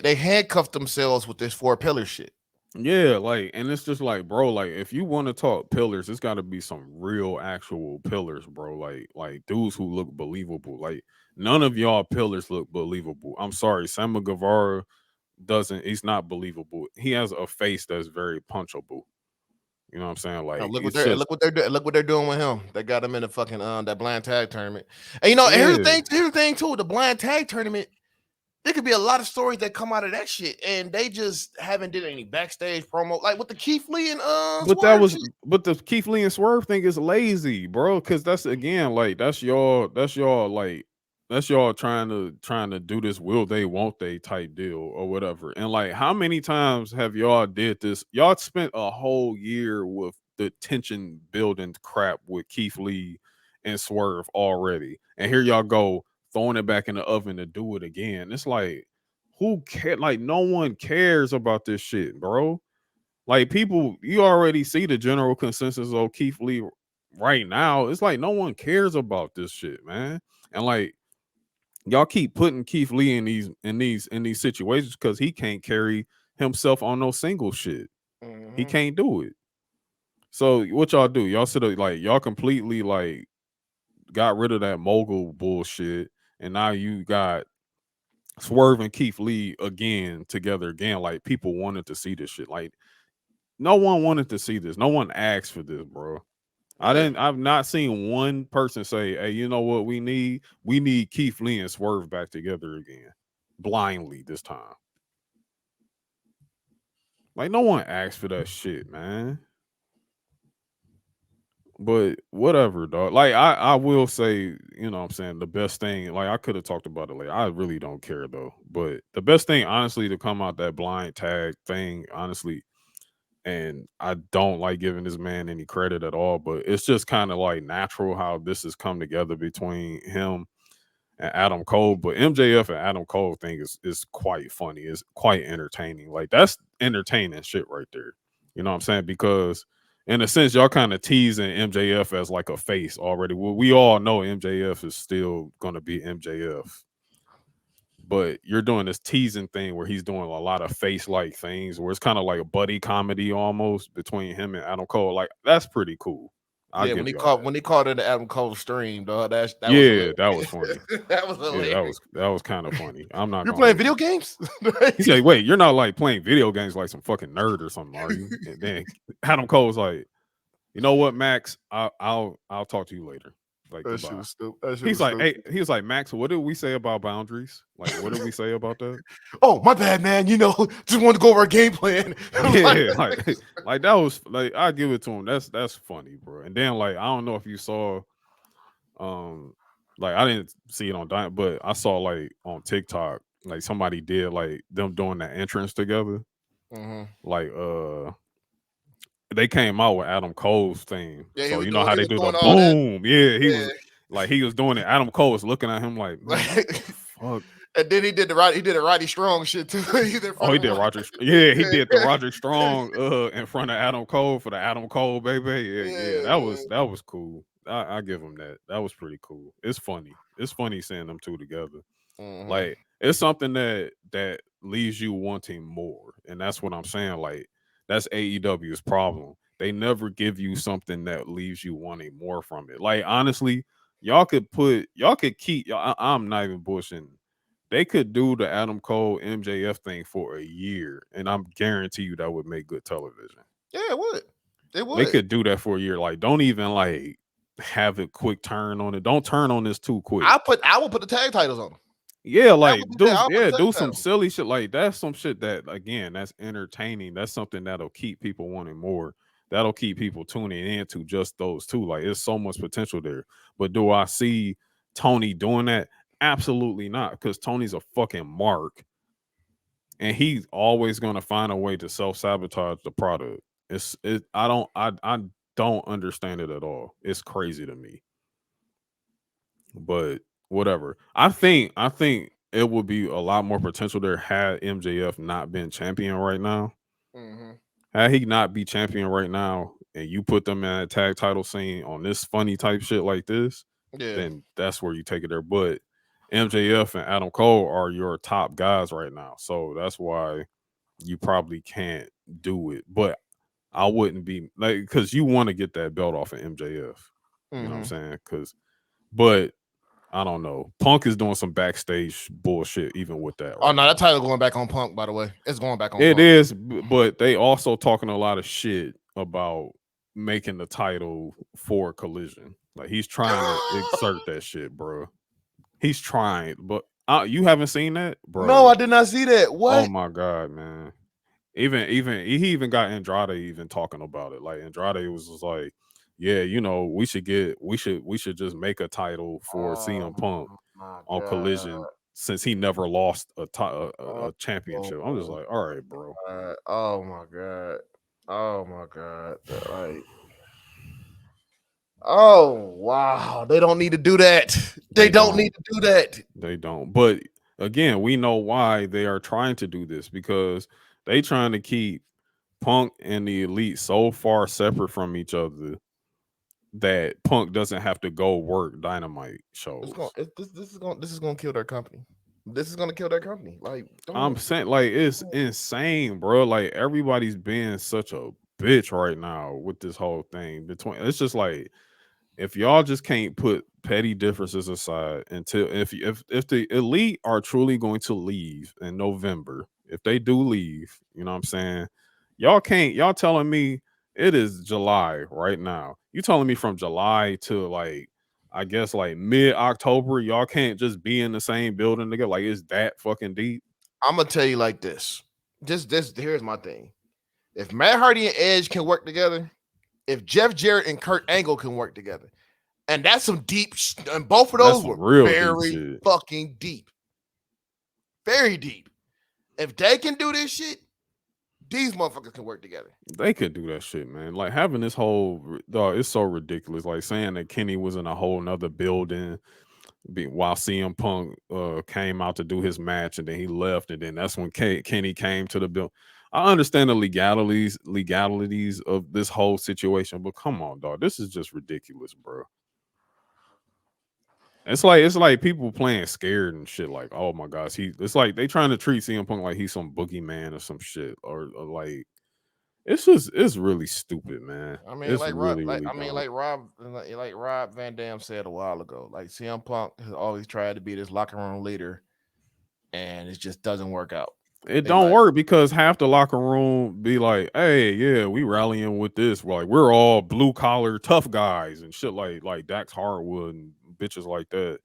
they handcuffed themselves with this four pillar shit. Yeah, like, and it's just like, bro, like, if you want to talk pillars, it's got to be some real, actual pillars, bro. Like dudes who look believable. Like, none of y'all pillars look believable. I'm sorry, Samba Guevara doesn't. He's not believable. He has a face that's very punchable. You know what I'm saying? Now, Like, look what it's they're just look what they're doing. Look what they're doing with him. They got him in the fucking that blind tag tournament. And you know, and here's the yeah. thing. Here's the thing too. The blind tag tournament. There could be a lot of stories that come out of that shit, and they just haven't did any backstage promo, like with the Keith Lee and But that Swerve was, shit. but the Keith Lee and Swerve thing is lazy, bro. Because that's again, like that's y'all trying to do this will they won't they type deal or whatever. And like, how many times have y'all did this? Y'all spent a whole year with the tension building crap with Keith Lee and Swerve already, and here y'all go throwing it back in the oven to do it again. It's like, who care? Like, no one cares about this shit, bro. Like people, you already see the general consensus of Keith Lee right now. It's like no one cares about this shit, man. And like y'all keep putting Keith Lee in these situations because he can't carry himself on no single shit. He Mhm. can't do it. So what y'all do? Y'all sort of like y'all completely like got rid of that mogul bullshit, and now you got Swerve and Keith Lee again together again. Like people wanted to see this shit. Like no one wanted to see this. No one asked for this, bro. Yeah, I've not seen one person say, "Hey, you know what we need? We need Keith Lee and Swerve back together again." Blindly this time. Like no one asked for that shit, man. But whatever, dog. Like I will say, you know what I'm saying, the best thing, like I could have talked about it later. I really don't care though. But the best thing, honestly, to come out that blind tag thing, honestly, and I don't like giving this man any credit at all, but it's just kind of like natural how this has come together between him and Adam Cole. But MJF and Adam Cole thing is quite funny. It's quite entertaining. Like that's entertaining shit right there. You know what I'm saying? Because in a sense, y'all kind of teasing MJF as like a face already. Well, we all know MJF is still gonna be MJF, but you're doing this teasing thing where he's doing a lot of face like things where it's kind of like a buddy comedy almost between him and Adam Cole. Like that's pretty cool. I'll yeah. When give he y'all called that. when he called it the Adam Cole stream, dog, that was Yeah, hilarious. that was funny. That was Yeah, hilarious. that was kind of funny. I'm not You're gonna playing hold video you. games? He said, "Wait, you're not like playing video games like some fucking nerd or something, are you?" And then Adam Cole was like, "You know what, Max? I'll talk to you later." Like That shit goodbye. was stupid. That shit He's was like, stupid. hey, he was like, Max, what did we say about boundaries? Like, what did we say about that? Oh, my bad, man. Just wanted to go over our game plan. Yeah, like that was like I give it to him. That's funny, bro. And then like I don't know if you saw, um, like I didn't see it on Dynamite, but I saw like on TikTok, like somebody did like them doing that entrance together. Mhm. Like they came out with Adam Cole's theme. Yeah, So you know how he they was do the doing all that. boom. Yeah, he was Yeah. like he was doing it. Adam Cole was looking at him like, man, what the fuck? And then he did a Roddy Strong shit too. He's in Oh, front he of did him. Roger. Yeah, he did the Roger Strong in front of Adam Cole for the Adam Cole baby. Yeah, Yeah. that was cool. I give him that. That was pretty cool. It's funny. It's funny seeing them two together. Mhm. Like it's something that leaves you wanting more, and that's what I'm saying. Like that's AEW's problem. They never give you something that leaves you wanting more from it. Like honestly, y'all could keep. I'm not even bushing. They could do the Adam Cole MJF thing for a year, and I'm guarantee you that would make good television. Yeah, it would. It They would. could do that for a year. Like, don't even like have a quick turn on it. Don't turn on this too quick. I would put the tag titles on them. Yeah, I like would do that. do I'll put the tag do some titles. silly shit. Like that's some shit that again, that's entertaining. That's something that'll keep people wanting more. That'll keep people tuning into just those two. Like it's so much potential there. But do I see Tony doing that? Absolutely not, because Tony's a fucking mark, and he's always gonna find a way to self sabotage the product. I don't understand it at all. It's crazy to me. But whatever. I think it would be a lot more potential there had MJF not been champion right now. Mhm. Had he not be champion right now, and you put them in a tag title scene on this funny type shit like this, Yeah. then that's where you take it there. But MJF and Adam Cole are your top guys right now, so that's why you probably can't do it. But I wouldn't be like, because you want to get that belt off of MJF. You know what I'm Mhm. saying? But I don't know. Punk is doing some backstage bullshit even with that Oh right no, that now. title going back on Punk. By the way, it's going back on It Punk. is, but they also talking a lot of shit about making the title for Collision. Like he's trying to exert that shit, bro. He's trying, but you haven't seen that, No, I bro. did not see that. Oh What? my god, man. Even he even got Andrade even talking about it. Like Andrade was just like, yeah, you know, we should just make a title for Oh CM Punk my on god. Collision since he never lost Oh, a championship. I'm just like, all right, bro. god. Oh my god. Oh my god. Like, oh wow. They don't need to do that. They They don't need don't. to do that. They don't. But again, we know why they are trying to do this, because they trying to keep Punk and the Elite so far separate from each other that Punk doesn't have to go work Dynamite It's going shows. this is gonna kill their company. This is gonna kill their company. Like, I'm don't. saying, like, it's insane, bro. Like everybody's being such a bitch right now with this whole thing. Between it's just like, if y'all just can't put petty differences aside until if the Elite are truly going to leave in November, if they do leave, you know what I'm saying? Y'all telling me it is July right now. You telling me from July to like, I guess like mid-October, y'all can't just be in the same building together? Like, is that fucking deep? I'm gonna tell you like this. Just this here's my thing. If Matt Hardy and Edge can work together, if Jeff Jarrett and Kurt Angle can work together, and that's some deep, and both of That's those some were real deep very shit. fucking deep, very deep. If they can do this shit, these motherfuckers can work together. They could do that shit, man. Like having this whole dog, it's so ridiculous. Like saying that Kenny was in a whole nother building while CM Punk came out to do his match, and then he left, and then that's when Kenny came to the building. I understand the legalities of this whole situation, but come on, dog, this is just ridiculous, bro. It's like people playing scared and shit. Like, oh my gosh, it's like they trying to treat CM Punk like he's some boogeyman or some shit, or like it's really stupid, man. I mean, It's really really dumb. Like Rob Van Dam said a while ago, like CM Punk has always tried to be this locker room leader, and it just doesn't work out. It They don't like, work because half the locker room be like, "Hey, yeah, we rallying with this. Like, we're all blue collar tough guys and shit like Dax Hardwood and bitches like that."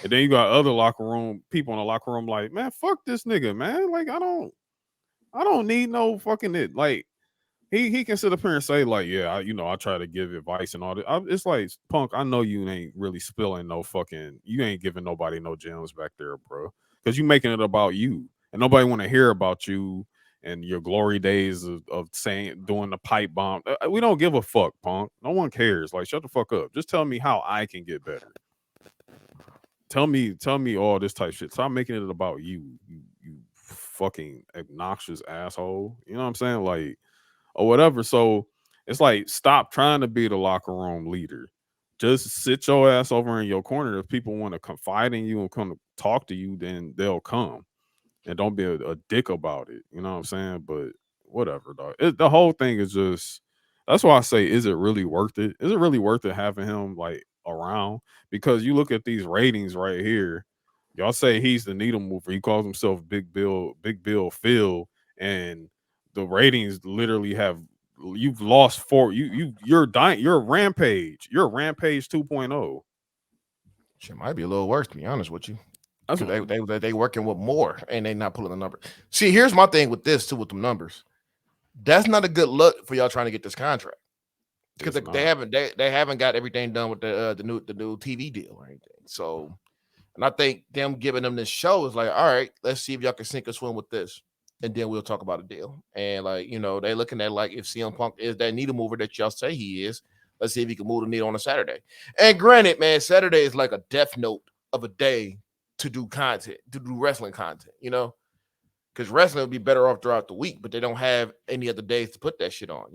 And then you got other locker room people in the locker room like, "Man, fuck this nigga, man. Like, I don't need no fucking it. Like, he can sit up here and say like, yeah, I try to give advice and all that. It's like, Punk, I know you ain't really spilling no fucking, you ain't giving nobody no gems back there, bro, because you making it about you, and nobody want to hear about you and your glory days of saying doing the pipe bomb. We don't give a fuck, Punk. No one cares. Like, shut the fuck up. Just tell me how I can get better. Tell me all this type shit. Stop making it about you fucking obnoxious asshole. You know what I'm saying? Like, or whatever. So it's like, stop trying to be the locker room leader. Just sit your ass over in your corner. If people want to confide in you and come to talk to you, then they'll come. And don't be a dick about it. You know what I'm saying? But whatever, dog. The whole thing is just, that's why I say, is it really worth it? Is it really worth it having him like around? Because you look at these ratings right here. Y'all say he's the needle mover. He calls himself Big Bill Phil, and the ratings literally have, you've lost four. You're dying. You're a rampage. You're a rampage 2.0. shit might be a little worse, to be honest with you. That's Because what, they working with more and they not pulling the number. See, here's my thing with this too, with the numbers. That's not a good look for y'all trying to get this contract. Because it's they not. haven't got everything done with the new TV deal or anything. So, and I think them giving them this show is like, all right, let's see if y'all can sink or swim with this, and then we'll talk about a deal. And like, they looking at like, if CM Punk is that needle mover that y'all say he is, let's see if he can move the needle on a Saturday. And granted, man, Saturday is like a death note of a day to do content, to do wrestling content, because wrestling would be better off throughout the week, but they don't have any other days to put that shit on.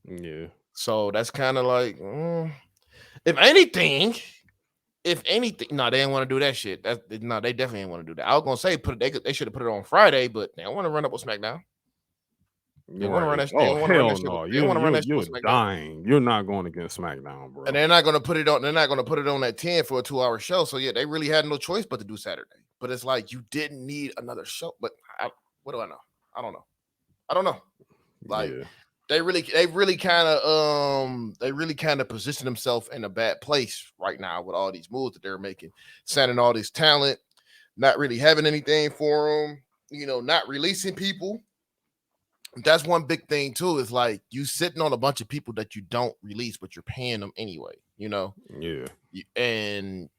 Yeah. So that's kind of like, if anything, no, they didn't want to do that shit. No, they definitely didn't want to do that. I was gonna say they should have put it on Friday, but they don't want to run up with SmackDown. They want to run Right. that. They Oh, want to run that hell shit. no. They want to run that shit You're with SmackDown, dying. You're not going against SmackDown, and bro. they're not gonna put it on. They're not gonna put it on at 10 for a 2-hour show. So yeah, they really had no choice but to do Saturday. But it's like you didn't need another show. But what do I know? I don't know. I don't know. Like Yeah. they really kind of position themselves in a bad place right now with all these moves that they're making, signing all this talent, not really having anything for them, not releasing people. That's one big thing too. Is like you sitting on a bunch of people that you don't release, but you're paying them anyway. Yeah. And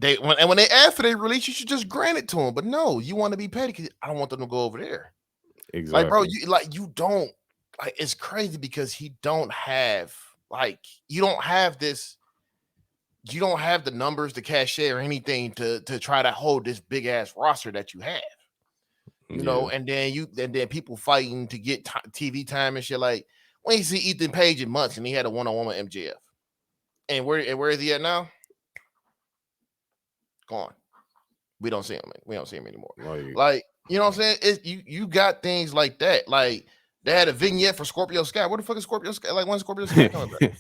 when they ask for their release, you should just grant it to them. But no, you want to be petty because I don't want them to go over there. Like, bro, Exactly. you don't, like, it's crazy because you don't have this, you don't have the numbers, the cachet, or anything to try to hold this big ass roster that you have, Yeah. and then people fighting to get TV time and shit. Like, when you see Ethan Page in months and he had a one-on-one with MJF, and where is he at now? Gone. We don't see him. We don't see him anymore. Like, you know what I'm saying? You got things like that. Like, they had a vignette for Scorpio Sky. Where the fuck is Scorpio Sky? Like, when's Scorpio Sky coming back?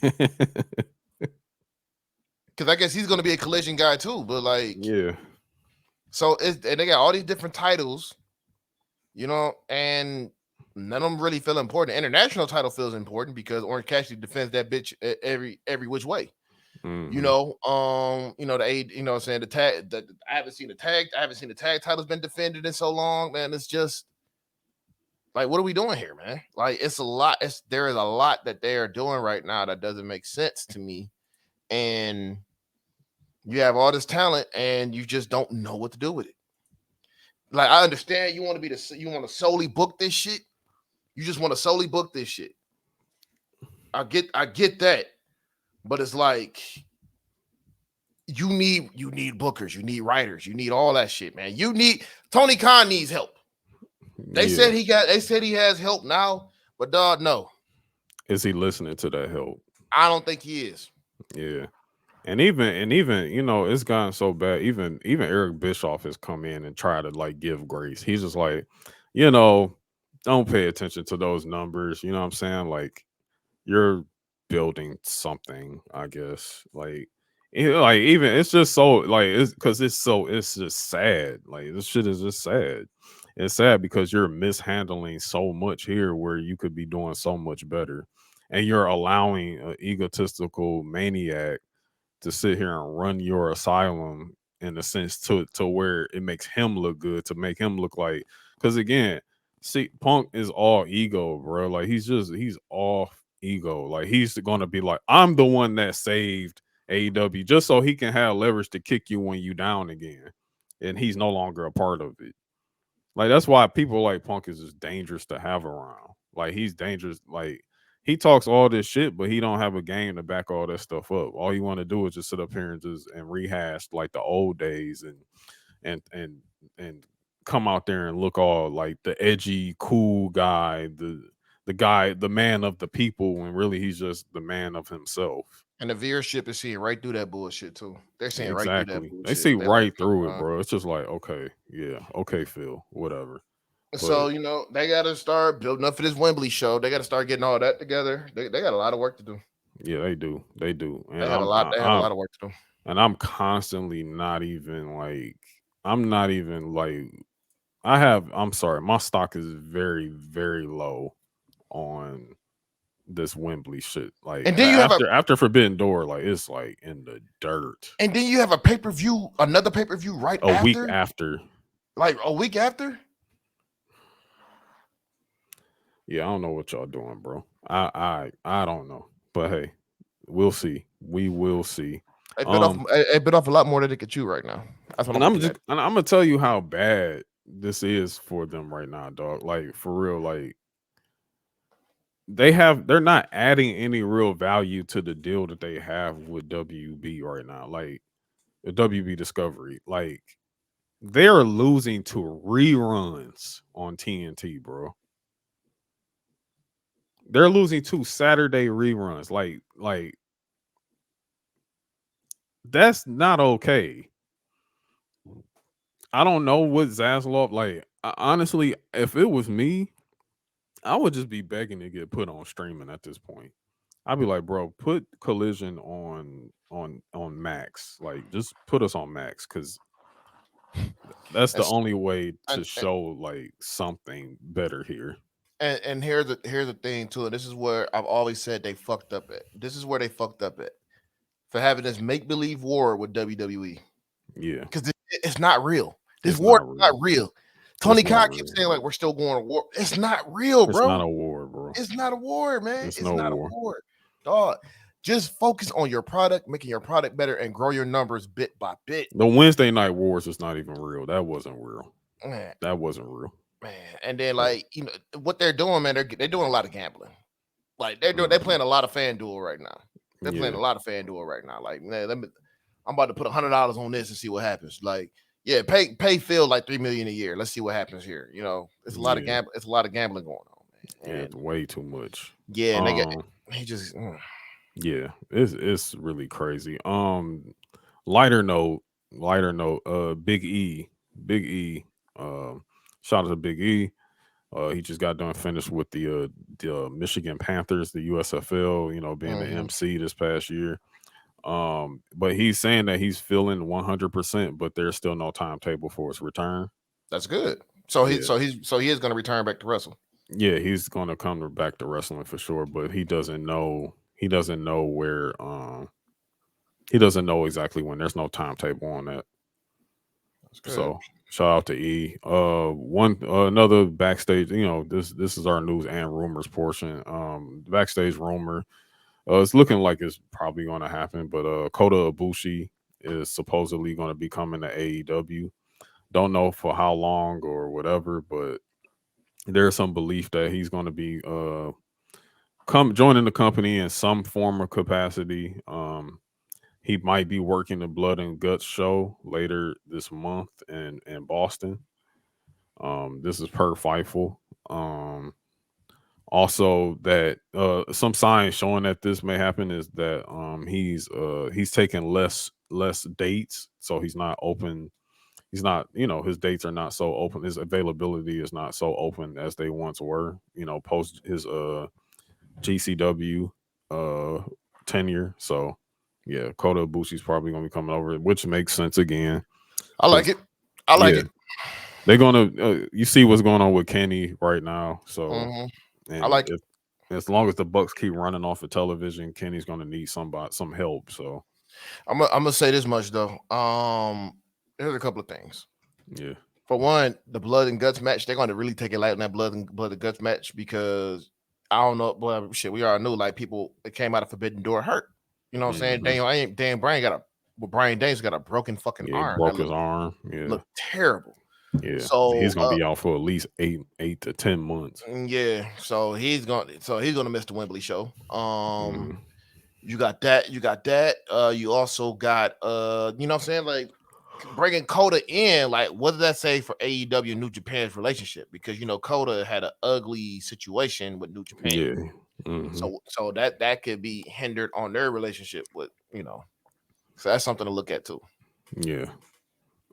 Because I guess he's gonna be a Collision guy too. But like, Yeah. so and they got all these different titles, and none of them really feel important. The international title feels important because Orange Cassidy defends that bitch every which way. Mhm. The aid, what I'm saying, the tag, I haven't seen the tag titles been defended in so long, man. It's just like, what are we doing here, man? Like, it's a lot. There is a lot that they are doing right now that doesn't make sense to me. And you have all this talent and you just don't know what to do with it. Like, I understand you want to solely book this shit. You just want to solely book this shit. I get that. But it's like, you need bookers, you need writers, you need all that shit, man. Tony Khan needs help. They said he has help now, but dog, no. Is he listening to that help? I don't think he is. Yeah. And even it's gotten so bad. Even Eric Bischoff has come in and tried to like give grace. He's just like, don't pay attention to those numbers. You know what I'm saying? Like, you're building something, I guess. Like even it's just so like it's because it's just sad. Like, this shit is just sad. it's sad because you're mishandling so much here where you could be doing so much better, and you're allowing an egotistical maniac to sit here and run your asylum in a sense to where it makes him look good, to make him look like, because again, see, Punk is all ego, bro. Like he's all ego. Like he's gonna be like, I'm the one that saved AEW just so he can have leverage to kick you when you down again, and he's no longer a part of it. Like that's why people like Punk is just dangerous to have around. Like he's dangerous. Like he talks all this shit, but he don't have a game to back all that stuff up. All you want to do is just sit up here and just and rehash like the old days and and and come out there and look all like the edgy, cool guy, the guy, the man of the people, when really he's just the man of himself. And the viewership is seeing right through that bullshit too. They're seeing right through that Exactly. They bullshit. see They're like, right through it, bro. It's just like, okay, yeah, okay, Phil, whatever. But so they got to start building up for this Wembley show. They got to start getting all that together. They got a lot of work to do. yeah, they do. They do. And They have a lot. They have a lot of work to do. and I'm constantly not even like I'm not even like I'm sorry, my stock is very, very low on this Wembley shit. Like And then you have after Forbidden Door, like it's like in the dirt. and then you have a pay-per-view, another pay-per-view right A week after. Like a week after. Yeah, I don't know what y'all doing, bro. I don't know. But hey, we'll see. We will see. It bit off a lot more than it could chew right now. That's what I'm gonna tell you how bad this is for them right now, dog. Like for real, like they're not adding any real value to the deal that they have with WB right now. Like the WB Discovery. Like they're losing to reruns on TNT, bro. They're losing to Saturday reruns. Like that's not okay. I don't know what Zaslav like. Honestly, if it was me, I would just be begging to get put on streaming at this point. I'd be like, bro, put Collision on Max. Like, just put us on Max because that's the only way to show like something better here. And here's the thing too. And this is where I've always said they fucked up at. This is where they fucked up at for having this make believe war with WWE. Yeah, because it's not real. This war is not real. Tony Khan keeps saying like we're still going to war. It's not real, bro. It's not a war, bro. It's not a war, man. It's no not war. a war, dog. Just focus on your product, making your product better, and grow your numbers bit by bit. The Wednesday night wars is not even real. That wasn't real. Man. That wasn't real, man. And then like what they're doing, man. They're doing a lot of gambling. Like they're playing a lot of FanDuel right now. They're playing a lot of FanDuel right now. Like man, I'm about to put $100 on this and see what happens. Like, yeah, pay Phil like $3 million a year. Let's see what happens here. It's a lot of gambling. It's a lot of gambling going on, man. Yeah, it's way too much. Yeah, and he just. Yeah, it's really crazy. Lighter note. Big E. Shout out to Big E. He just got done finished with the Michigan Panthers, the USFL. Being the MC this past year. But he's saying that he's feeling 100%, but there's still no timetable for his return. That's good. So he is going to return back to wrestling. Yeah, he's going to come back to wrestling for sure, but he doesn't know. He doesn't know where. He doesn't know exactly when. There's no timetable on that. So shout out to E. Another backstage. This is our news and rumors portion. Backstage rumor. It's looking like it's probably going to happen, but Kota Ibushi is supposedly going to be coming to AEW. Don't know for how long or whatever, but there's some belief that he's going to be joining the company in some form or capacity. He might be working the Blood and Guts show later this month in Boston. This is per Fightful. Also, that some signs showing that this may happen is that he's taking less dates, so he's not open. He's not, his dates are not so open. His availability is not so open as they once were. Post his GCW tenure. So yeah, Kota Ibushi's probably gonna be coming over, which makes sense again. I like it. I like it. They're gonna. You see what's going on with Kenny right now. So, Hmm. I and like it. if as long as the Bucks keep running off of television, Kenny's gonna need some help. So, I'm gonna say this much though. Here's a couple of things. yeah, For one, the blood and guts match, they're going to really take it light on that blood and guts match because I don't know, boy, shit, we all knew like people that came out of Forbidden Door hurt. You know what I'm saying? hmm Dan Bryan got a Brian Daniels got a broken fucking yeah, arm that broke his arm. Yeah, looked terrible. yeah, So he's gonna be out for at least 8 to 10 months. yeah, so he's gonna miss the Wembley show. Mm, You got that. You got that. You also got you know what I'm saying? Like bringing Coda in, like what does that say for AEW and New Japan's relationship? Because you know Coda had an ugly situation with New Japan, yeah, hmm so that could be hindered on their relationship with So that's something to look at too. yeah.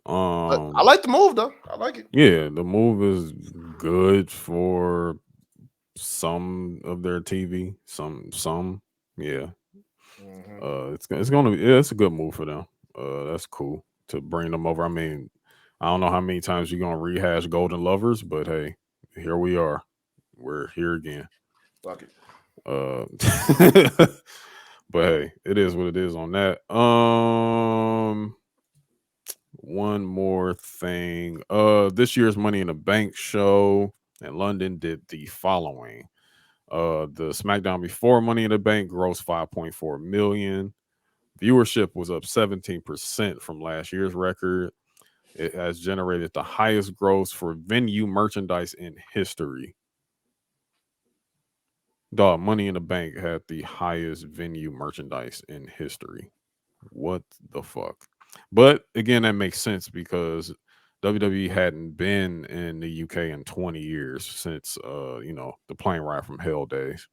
But I like the move though. I like it. Yeah, the move is good for some of their TV. Some, yeah. Mhm. It's gonna be yeah, it's a good move for them. That's cool to bring them over. I mean, I don't know how many times you're gonna rehash Golden Lovers, but hey, here we are. We're here again. Fuck it. Uh, but hey, it is what it is on that. One more thing. This year's Money in the Bank show in London did the following. The SmackDown before Money in the Bank grossed 5.4 million. Viewership was up 17% from last year's record. It has generated the highest gross for venue merchandise in history. Dog, Money in the Bank had the highest venue merchandise in history. What the fuck? But again, that makes sense because WWE hadn't been in the UK in 20 years since the plane ride from hell days.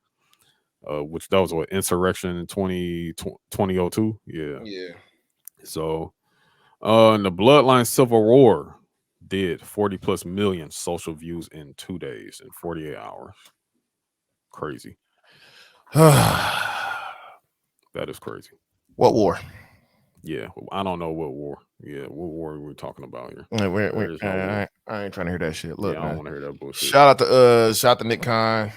Which that was what insurrection in 2002. Yeah. Yeah. So and the Bloodline Civil War did 40 plus million social views in 2 days in 48 hours. Crazy. That is crazy. What war? Yeah. I don't know what war. Yeah. What war are we talking about here? Wait, There is no war. I ain't trying to hear that shit. Look, Yeah. I don't man. want to hear that bullshit. Shout out to Nick Khan.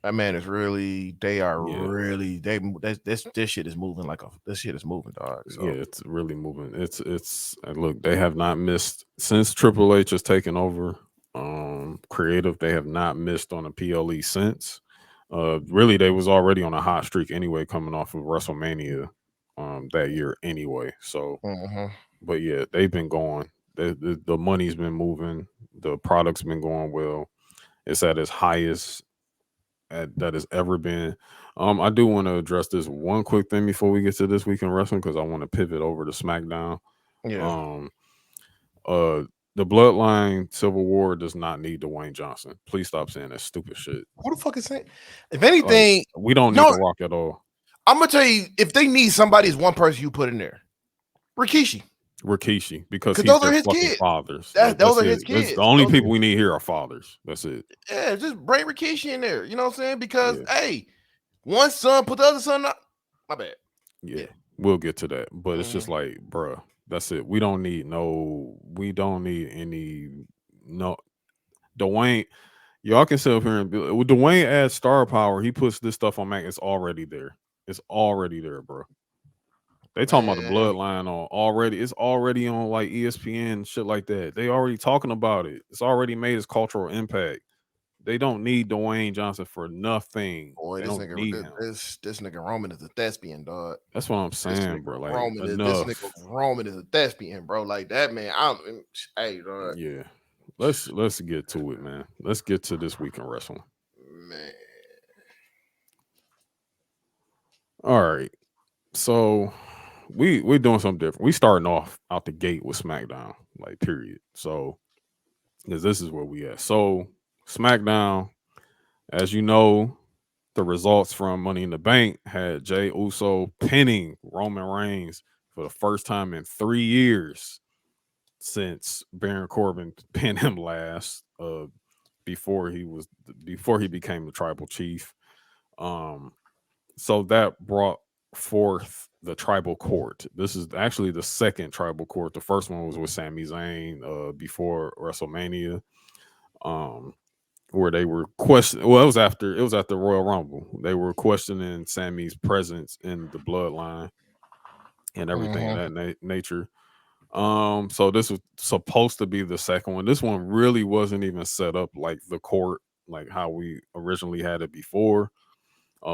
That man is really. They are Yeah. really. This shit is moving like a. This shit is moving, dog. Yeah. So It's really moving. It's look, they have not missed since Triple H has taken over creative. They have not missed on a PLE since. Really, they was already on a hot streak anyway, coming off of WrestleMania that year anyway. So, mhm. but yeah, they've been going. The money's been moving. The product's been going well. It's at its highest that has ever been. I do want to address this one quick thing before we get to this week in wrestling because I want to pivot over to SmackDown. Yeah. Um, uh, the Bloodline Civil War does not need Dwayne Johnson. Please stop saying that stupid shit. Who the fuck is saying? If Like anything, we don't need no. The Rock at all. I'm gonna tell you, if they need somebody, is one person you put in there, Rikishi, Rikishi because because he's those are their his fucking kids. fathers. That Like those that's are it. his That's the kids. only people we need here are fathers. That's it. Yeah, just bring Rikishi in there. You know what I'm saying? Because Yeah, hey, one son put the other son up. My bad. yeah. Yeah. We'll get to that. But it's just Mhm. like, bruh, that's it. We don't need no. We don't need any. No, Dwayne. Y'all can sit up here and be like, well, Dwayne adds star power. He puts this stuff on Mac. It's already there. It's already there, bro. They talking about the Man, bloodline on already. It's already on like ESPN shit like that. They already talking about it. It's already made its cultural impact. They don't need Dwayne Johnson for nothing. boy, They this don't nigga, need him. this nigga Roman is a thespian, dog. That's what I'm This saying, nigga bro. Like This nigga enough. Roman is a thespian, bro. Like that man. Hey, dog, Yeah. Let's get to it, man. Let's get to this week in wrestling. man. All right. So we're doing something different. We starting off out the gate with SmackDown, like period. So because this is where we at. So SmackDown, as you know, the results from Money in the Bank had Jey Uso pinning Roman Reigns for the first time in 3 years since Baron Corbin pinned him last. Before he became the tribal chief. Um, so that brought forth the tribal court. This is actually the second tribal court. The first one was with Sami Zayn before WrestleMania, um, where they were questioning. Well, it was after Royal Rumble. They were questioning Sammy's presence in the bloodline and everything of Mhm. that nature. So this was supposed to be the second one. This one really wasn't even set up like the court, like how we originally had it before.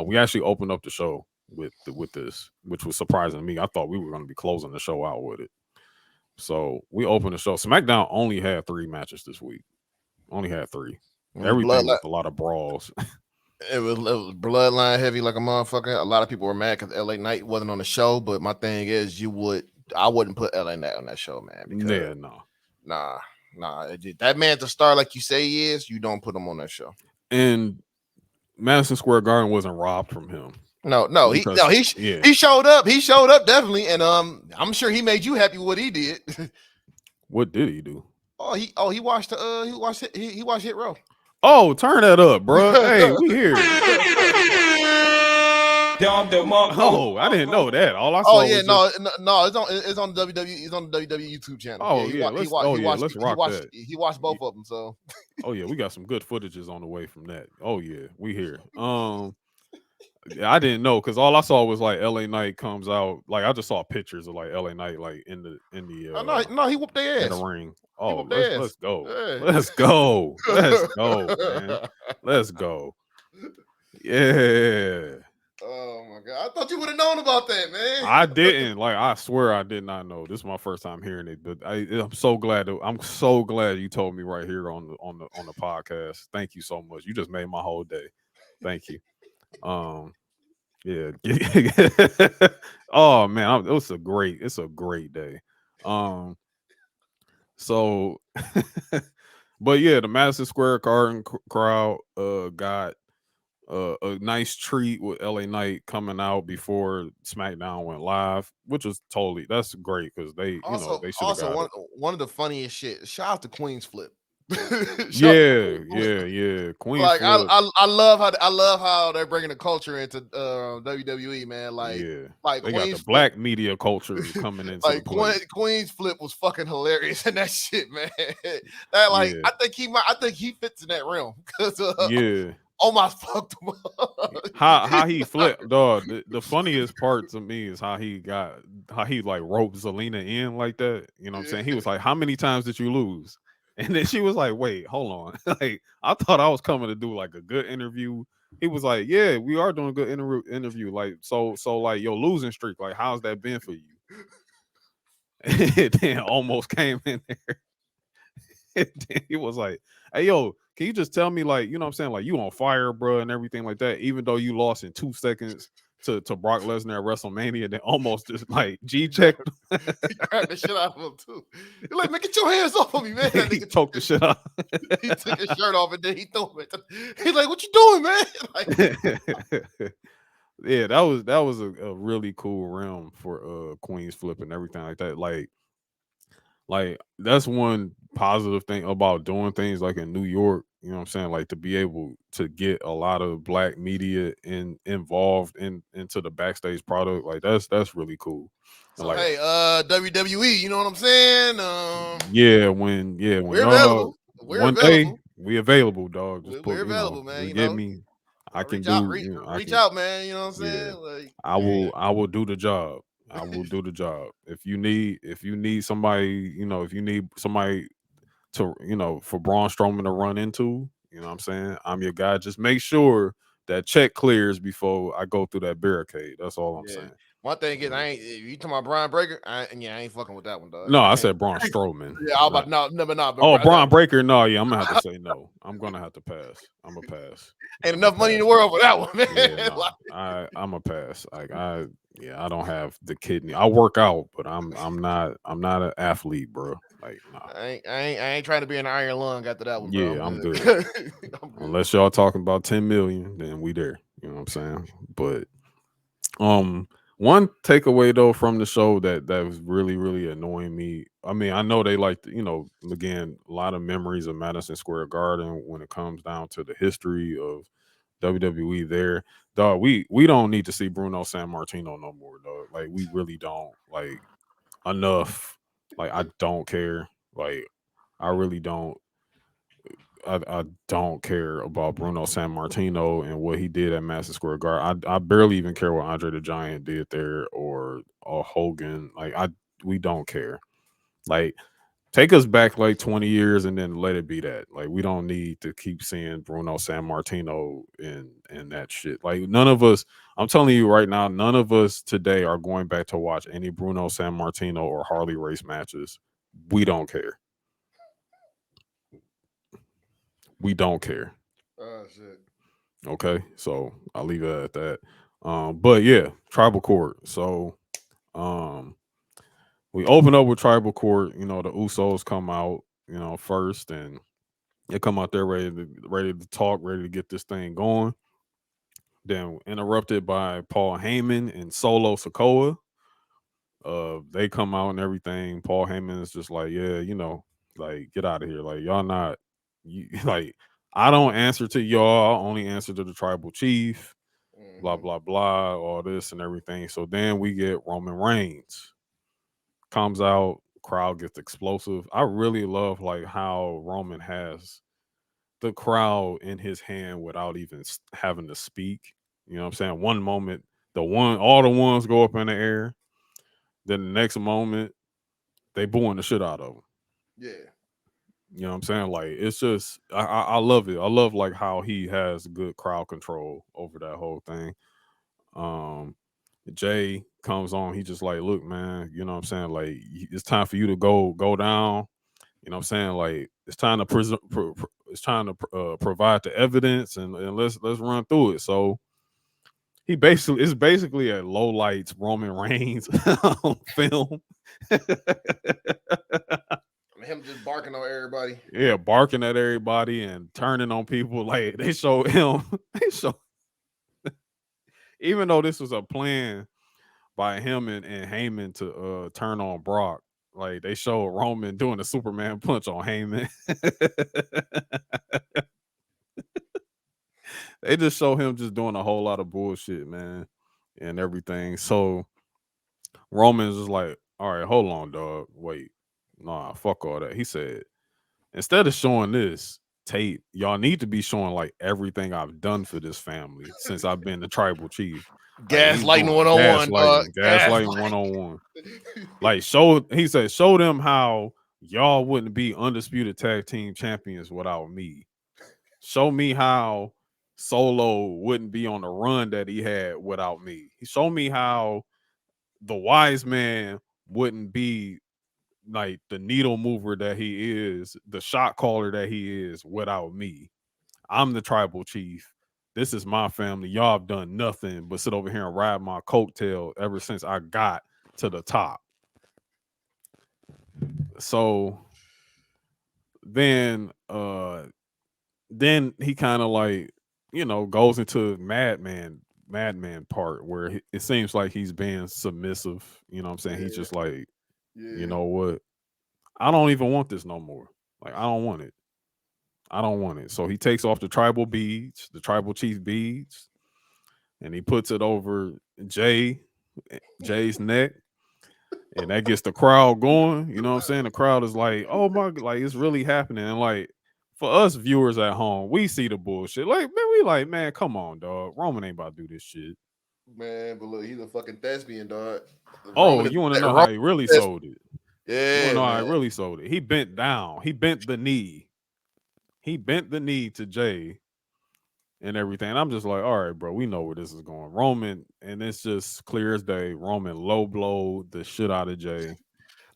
We actually opened up the show with this, which was surprising to me. I thought we were going to be closing the show out with it. So we opened the show. SmackDown only had 3 matches this week. Only had 3. It was Everything bloodline. was a lot of brawls. It was bloodline heavy like a motherfucker. A lot of people were mad because LA Knight wasn't on the show. But my thing is, I wouldn't put LA Knight on that show, man. Because Yeah, no. nah, that man's a star like you say he is. You don't put him on that show. And Madison Square Garden wasn't robbed from him. No, Because he showed up. He showed up definitely, and I'm sure he made you happy with what he did. What did he do? he watched he watched Hit Row. Oh, turn that up, bro. Hey, we here. Oh, I didn't know that. All I saw Oh yeah, was no, it's on the WWE. It's on the WWE YouTube channel. Oh yeah, let's rock that. He watched both of them. So Oh yeah, we got some good footages on the way from that. Oh yeah, we here. I didn't know because all I saw was like LA Knight comes out. Like I just saw pictures of like LA Knight like in no, he whooped their in the ass. ring. He Oh, whooped their let's ass. go. Yeah. Let's go. Let's go, man. Let's go. Yeah. Oh my god! I thought you would have known about that, man. I didn't. Like I swear I did not know. This is my first time hearing it, but I'm so glad you told me right here on the podcast. Thank you so much. You just made my whole day. Thank you. Yeah. Oh man, it's a great day. So but yeah, the Madison Square Garden crowd got a nice treat with LA Knight coming out before SmackDown went live, which was that's great because they should have Also got it. one of the funniest shit. Shout out to Queen's Flip. Yeah. Queen Like Flip. I love how they're bringing the culture into WWE, man. Like They got the Queen's black media culture coming into the like play. Queen's Flip was fucking hilarious in that shit, man. That like Yeah. I think he fits in that realm because Yeah. almost fucked him up. How he flipped, dog. The funniest part to me is how he like roped Zelina in like that. You know what I'm saying? He was like, "How many times did you lose?" And then she was like, "Wait, hold on. Like, I thought I was coming to do like a good interview." He was like, "Yeah, we are doing a good interview. Like, so like your losing streak, like, how's that been for you?" And then almost came in there. And then he was like, "Hey, yo, can you just tell me, like, you know what I'm saying, like, you on fire, bro, and everything like that, even though you lost in 2 seconds to Brock Lesnar at WrestleMania, then almost just like G checked." He grabbed the shit out of him too. He's like, "Man, get your hands off of me, man." That He nigga choked the shit out. he took his shirt off and then he threw him. He's like, "What you doing, man?" Like, Yeah, that was a really cool realm for Queen's Flip and everything like that. Like that's one positive thing about doing things like in New York, you know what I'm saying? Like to be able to get a lot of black media involved into the backstage product, like that's really cool. And so like hey, WWE, you know what I'm saying? when We're y'all available. We're one day available. we available, dog. Just We're put available, man. just You get know, me. I can reach out, do, you know, I reach can out, man. You know what I'm yeah. saying? Like, I will do the job. I will do the job. If you need somebody, if you need somebody to, for Braun Strowman to run into, you know what I'm saying? I'm your guy. Just make sure that check clears before I go through that barricade. That's all I'm yeah. saying. One thing is, I ain't. If you talking about Brian Breaker, I ain't fucking with that one, dog. No, I Can't. said Braun Strowman. Yeah, I was about no, but Oh, Braun no, Breaker. No, yeah, I'm gonna have to say no. I'm gonna have to pass. I'm a pass. ain't I'm a enough money in the pass. world for that one, man. Yeah, no, I'm a pass. Like I don't have the kidney. I work out, but I'm not an athlete, bro. Like nah. I ain't trying to be an iron lung after that one, bro. Yeah, I'm good. I'm good. Unless y'all talking about 10 million, then we there. You know what I'm saying? But one takeaway though from the show that was really, really annoying me. I mean, I know they like again, a lot of memories of Madison Square Garden when it comes down to the history of WWE there. Dog, we don't need to see Bruno San Martino no more, dog. Like we really don't. Like enough. Like I don't care. Like I really don't. I don't care about Bruno San Martino and what he did at Madison Square Garden. I barely even care what Andre the Giant did there or Hogan. Like we don't care. Like take us back like 20 years and then let it be that. Like we don't need to keep seeing Bruno San Martino and that shit. Like none of us, I'm telling you right now, none of us today are going back to watch any Bruno San Martino or Harley race matches. We don't care. We don't care. Oh shit. Okay. So I'll leave it at that. But yeah, tribal court. So um we open up with tribal court, the Usos come out, first and they come out there ready to talk, ready to get this thing going. Then interrupted by Paul Heyman and Solo Sokoa. They come out and everything. Paul Heyman is just like, yeah, like get out of here. Like y'all not like I don't answer to y'all. I only answer to the tribal chief. Blah Mm-hmm. blah blah. All this and everything. So then we get Roman Reigns comes out. Crowd gets explosive. I really love like how Roman has the crowd in his hand without even having to speak. You know what I'm saying? One moment, all the ones go up in the air. Then the next moment, they booing the shit out of him. Yeah. You know what I'm saying? Like it's just, I love it. I love like how he has good crowd control over that whole thing. Um, Jay comes on. He just like, look, man. You know what I'm saying? Like it's time for you to go down. You know what I'm saying? Like it's time to provide the evidence and let's run through it. So it's basically a low lights Roman Reigns film. Him just barking on everybody. Yeah, barking at everybody and turning on people. Like they show him, they show even though this was a plan by him and Heyman to turn on Brock. Like they show Roman doing a Superman punch on Heyman. They just show him just doing a whole lot of bullshit, man, and everything. So Roman's just like, all right, hold on, dog. Wait. Nah, fuck all that. He said, instead of showing this tape, y'all need to be showing like everything I've done for this family since I've been the tribal chief. Like he's Gaslighting doing 101, dog. gaslighting 101. Like he said, show them how y'all wouldn't be undisputed tag team champions without me. Show me how Solo wouldn't be on the run that he had without me. Show me how the wise man wouldn't be like the needle mover that he is, the shot caller that he is without me. I'm the tribal chief. This is my family. Y'all have done nothing but sit over here and ride my coattail ever since I got to the top. So then then he kind of like, goes into madman part where it seems like he's being submissive. You know what I'm saying? He's Yeah. just like, you Yeah. know what? I don't even want this no more. Like, I don't want it. I don't want it. So he takes off the tribal beads, the tribal chief beads, and he puts it over Jay's neck. And that gets the crowd going. You know what I'm saying? The crowd is like, oh my, like it's really happening. And like for us viewers at home, we see the bullshit. Like, man, we like, man, come on, dog. Roman ain't about to do this shit. Man, but look, he's a fucking thespian, dog. Oh, Roman is you want to know how Roman he really is sold it? You want to yeah, know how man. he really sold it? He bent down. He bent the knee. He bent the knee to Jay and everything. And I'm just like, all right, bro, we know where this is going. Roman, and it's just clear as day. Roman low blow the shit out of Jay.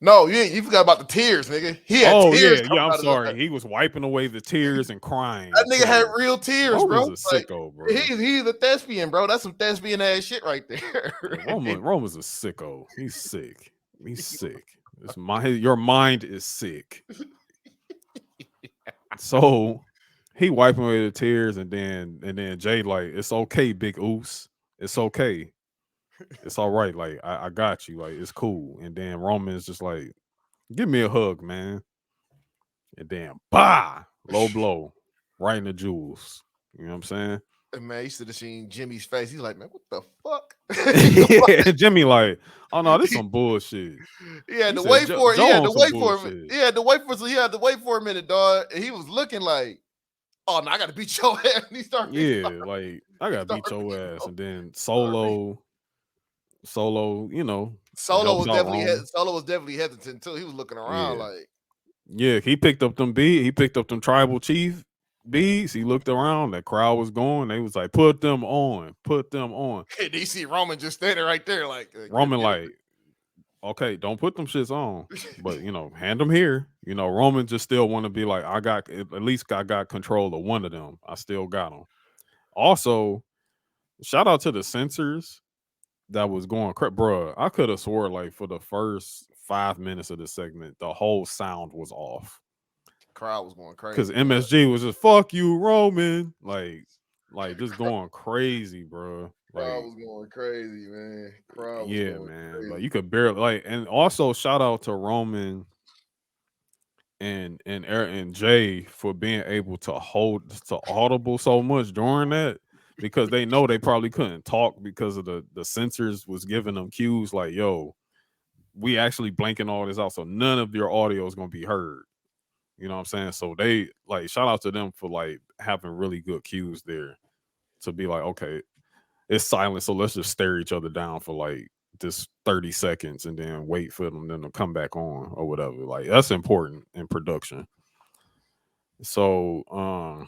No, you forgot about the tears, nigga. He had Oh tears yeah, coming yeah. I'm out of the sorry. He was wiping away the tears and crying that nigga had too. real tears, bro. Roman's a Like sicko, bro. he's a thespian, bro. That's some thespian ass shit right there. Yeah, Roman's a sicko. He's sick. He's sick. Your mind is sick. So he wiping away the tears, and then Jay like, it's okay, Big Oos. It's okay. It's all right. Like I got you. Like it's cool. And then Roman's just like, give me a hug, man. And then bah, low blow, right in the jewels. You know what I'm saying? And man, you should have seen Jimmy's face. He's like, man, what the fuck? Yeah, Jimmy like, oh no, this some bullshit. He had He to said wait for it. He Joe had on to some wait for it. bullshit. He had to wait for so he had to wait for a minute, dog. And he was looking like, oh no, I gotta beat your ass. And he started. Yeah, like I gotta beat your ass, and then Solo, you know, helps out Roman. Solo was definitely hesitant too. He was looking around Yeah, like yeah, he picked up them beads. He picked up them tribal chief beads. He looked around. That crowd was going. They was like, put them on, put them on. hey, do you see Roman just standing right there like Roman like, okay, don't put them shits on, but you know, hand them here. You know, Roman just still want to be like, at least I got control of one of them. I still got them. Also, shout out to the censors that was going, bruh. I could have swore like for the first 5 minutes of the segment, the whole sound was off crowd was going crazy because MSG was just fuck you, Roman, like just going crazy, bro. Like, crowd was going crazy, man. Crowd was yeah, going man. crazy. Like you could barely like, and also shout out to Roman and Jay for being able to hold to audible so much during that because they know they probably couldn't talk because of the censors was giving them cues like, yo, we actually blanking all this out, so none of your audio is gonna be heard. You know what I'm saying? So they like shout out to them for like having really good cues there to be like, okay, it's silent, so let's just stare each other down for like this 30 seconds and then wait for them then to come back on or whatever. Like that's important in production. So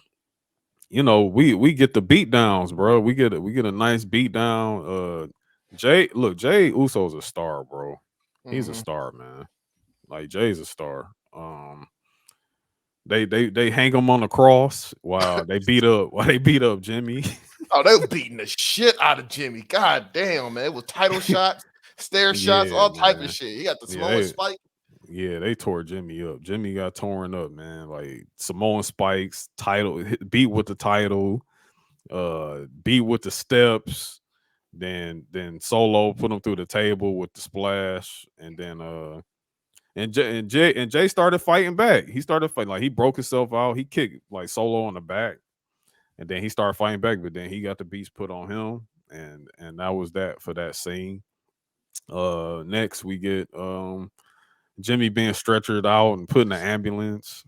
you know, we get the beat downs, bro. We get a nice beat down. Jey Uso's a star, bro. He's a star, man. Like Jay's a star. They hang him on the cross while they beat up Jimmy. Oh, they were beating the shit out of Jimmy. God damn, man. It was title shots, stair shots, Yeah, all type man. of shit. He got the Yeah, Samoan spike. yeah, they tore Jimmy up. Jimmy got torn up, man. Like Samoan spikes, beat with the title, beat with the steps. Then Solo put him through the table with the splash, and then Jay started fighting back. He started fighting like he broke himself out. He kicked like Solo on the back, and then he started fighting back. But then he got the beats put on him, and that was that for that scene. Next we get Jimmy being stretchered out and put in the ambulance.